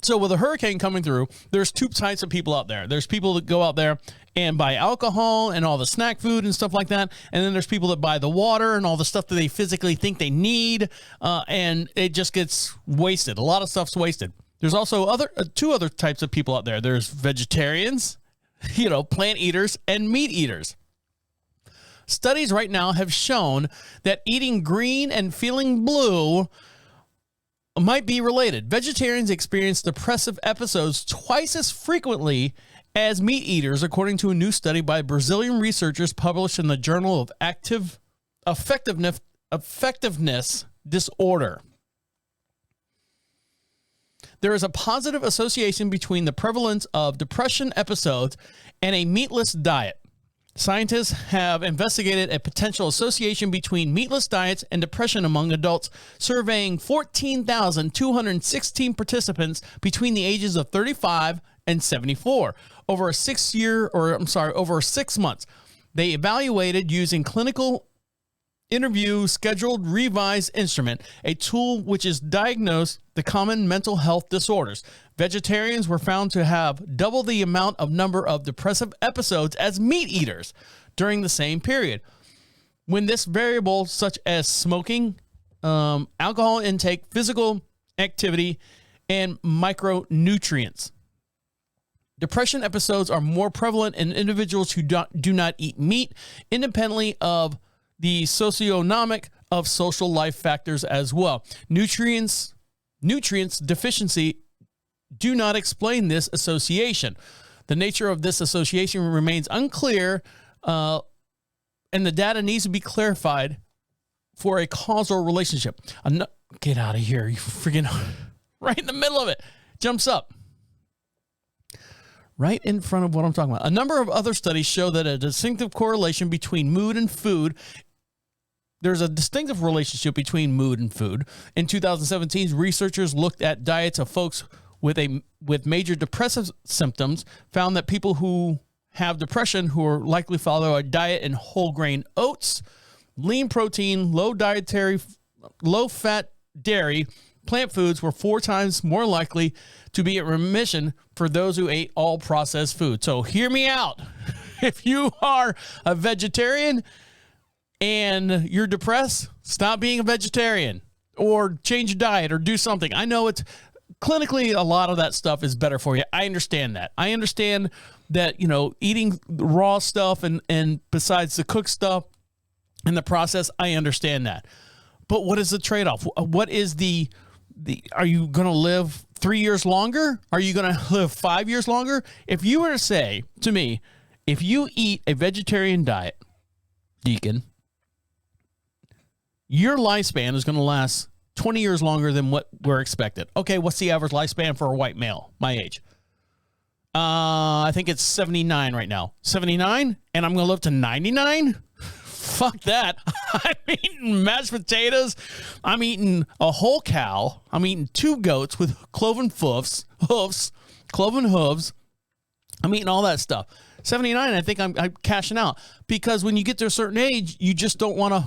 So with a hurricane coming through, there's two types of people out there. There's people that go out there and buy alcohol and all the snack food and stuff like that. And then there's people that buy the water and all the stuff that they physically think they need. And it just gets wasted. A lot of stuff's wasted. There's also two other types of people out there. There's vegetarians, plant eaters, and meat eaters. Studies right now have shown that eating green and feeling blue might be related. Vegetarians experience depressive episodes twice as frequently as meat eaters, according to a new study by Brazilian researchers published in the Journal of Effectiveness Disorder. There is a positive association between the prevalence of depression episodes and a meatless diet. Scientists have investigated a potential association between meatless diets and depression among adults, surveying 14,216 participants between the ages of 35 and 74 over 6 months. They evaluated using clinical interview scheduled revised instrument, a tool which is diagnosed the common mental health disorders. Vegetarians were found to have double the amount of number of depressive episodes as meat eaters during the same period. When this variable, such as smoking, alcohol intake, physical activity, and micronutrients. Depression episodes are more prevalent in individuals who do not eat meat, independently of the socioeconomic of social life factors as well. Nutrients deficiency do not explain this association. The nature of this association remains unclear, and the data needs to be clarified for a causal relationship. Get out of here, you freaking right in the middle of it. Jumps up. Right in front of what I'm talking about. A number of other studies show that a distinctive correlation between mood and food. There's a distinctive relationship between mood and food. In 2017, researchers looked at diets of folks with major depressive symptoms, found that people who have depression who are likely follow a diet in whole grain oats, lean protein, low fat dairy, plant foods were 4 times more likely to be in remission for those who ate all processed food. So hear me out. If you are a vegetarian and you're depressed, stop being a vegetarian or change your diet or do something. I know it's clinically a lot of that stuff is better for you. I understand that. I understand that, eating raw stuff and besides the cooked stuff in the process, I understand that. But what is the trade-off? What is the are you going to live 3 years longer? Are you going to live 5 years longer? If you were to say to me, if you eat a vegetarian diet, Deacon, your lifespan is going to last 20 years longer than what we're expected. Okay, what's the average lifespan for a white male my age? I think it's 79 right now. 79? And I'm going to live to 99? Fuck that. I'm eating mashed potatoes. I'm eating a whole cow. I'm eating 2 goats with cloven cloven hooves. I'm eating all that stuff. 79, I think I'm cashing out. Because when you get to a certain age, you just don't want to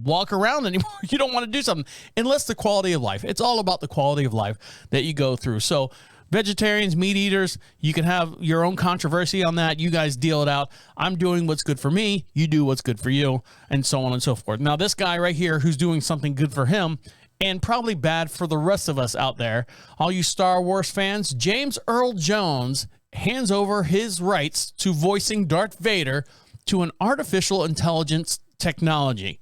walk around anymore. You don't want to do something. Unless the quality of life. It's all about the quality of life that you go through. So vegetarians, meat eaters, you can have your own controversy on that. You guys deal it out. I'm doing what's good for me. You do what's good for you, and so on and so forth. Now, this guy right here who's doing something good for him and probably bad for the rest of us out there, all you Star Wars fans, James Earl Jones hands over his rights to voicing Darth Vader to an artificial intelligence technology.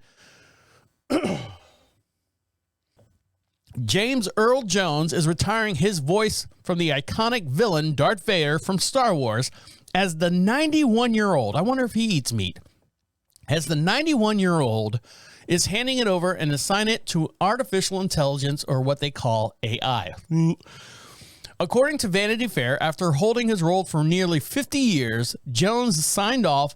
James Earl Jones is retiring his voice from the iconic villain Darth Vader from Star Wars as the 91-year-old. I wonder if he eats meat. As the 91-year-old is handing it over and assigning it to artificial intelligence, or what they call AI. According to Vanity Fair, after holding his role for nearly 50 years, Jones signed off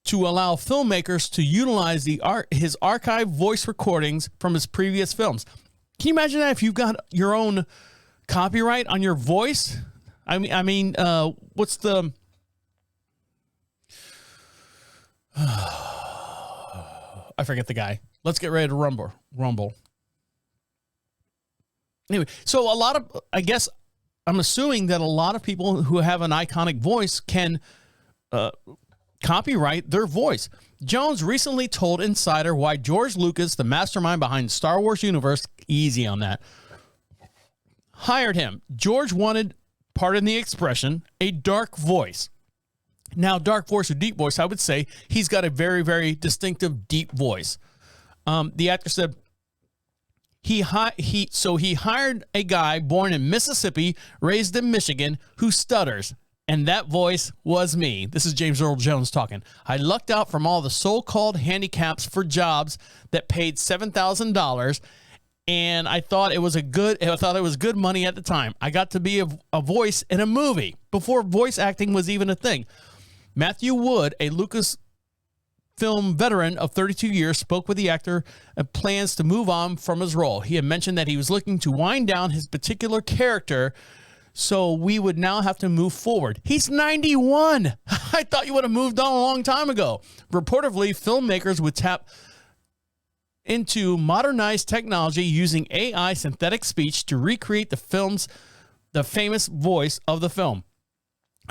to allow filmmakers to utilize his archived voice recordings from his previous films. Can you imagine that if you got your own copyright on your voice? I mean, what's the... I forget the guy. Let's get ready to rumble. Anyway, so a lot of, I guess, I'm assuming that a lot of people who have an iconic voice can copyright their voice. Jones recently told Insider why George Lucas, the mastermind behind Star Wars universe, easy on that, hired him. George wanted, pardon the expression, a dark voice. Now, dark voice or deep voice, I would say he's got a very, very distinctive deep voice. The actor said he hired a guy born in Mississippi, raised in Michigan, who stutters. And that voice was me. This is James Earl Jones talking. I lucked out from all the so-called handicaps for jobs that paid $7,000, and I thought it was good money at the time. I got to be a voice in a movie before voice acting was even a thing. Matthew Wood, a Lucasfilm veteran of 32 years, spoke with the actor and plans to move on from his role. He had mentioned that he was looking to wind down his particular character, so we would now have to move forward. He's 91. I thought you would have moved on a long time ago. Reportedly, filmmakers would tap into modernized technology using AI synthetic speech to recreate the famous voice of the film.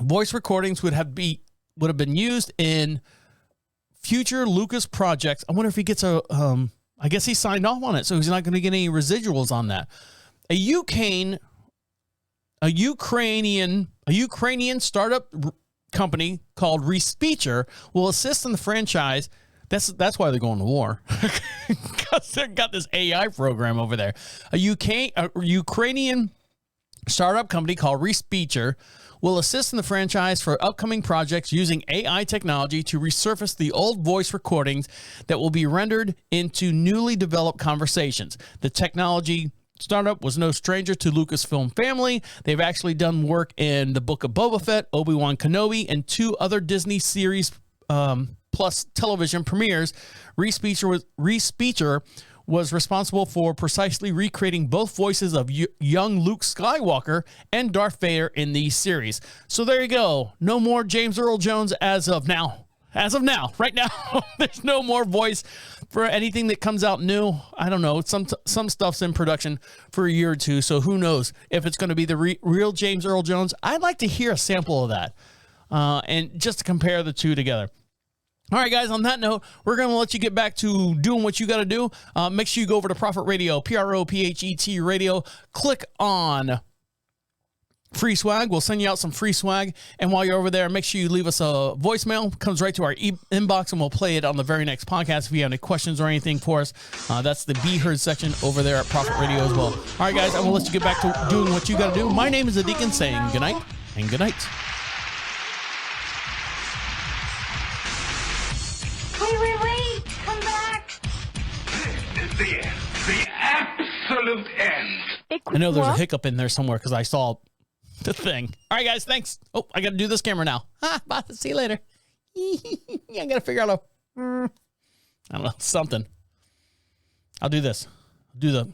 Voice recordings would have been used in future Lucas projects. I wonder if he gets I guess he signed off on it, so he's not going to get any residuals on that. A Ukrainian startup company called Respeecher will assist in the franchise. That's why they're going to war, because they've got this AI program over there. A Ukrainian startup company called Respeecher will assist in the franchise for upcoming projects using AI technology to resurface the old voice recordings that will be rendered into newly developed conversations. The technology startup was no stranger to Lucasfilm family. They've actually done work in The Book of Boba Fett, Obi-Wan Kenobi, and 2 other Disney series plus television premieres. Respeecher was responsible for precisely recreating both voices of young Luke Skywalker and Darth Vader in these series. So there you go. No more James Earl Jones as of now. As of now, right now, there's no more voice for anything that comes out new. I don't know. Some stuff's in production for a year or two, so who knows if it's going to be the real James Earl Jones. I'd like to hear a sample of that, and just to compare the two together. All right, guys, on that note, we're going to let you get back to doing what you got to do. Make sure you go over to Prophet Radio, PROPHET Radio. Click on free swag. We'll send you out some free swag. And while you're over there, make sure you leave us a voicemail. It comes right to our inbox, and we'll play it on the very next podcast. If you have any questions or anything for us, that's the Be Heard section over there at Prophet Radio as well. All right, guys, I'm going to let you get back to doing what you got to do. My name is the Deacon, saying good night and good night. Wait, come back. This is the end. The absolute end. I know there's a hiccup in there somewhere because I saw the thing. All right, guys, thanks. Oh, I got to do this camera now. Bye. See you later. I got to figure out I don't know, something. I'll do this. Do the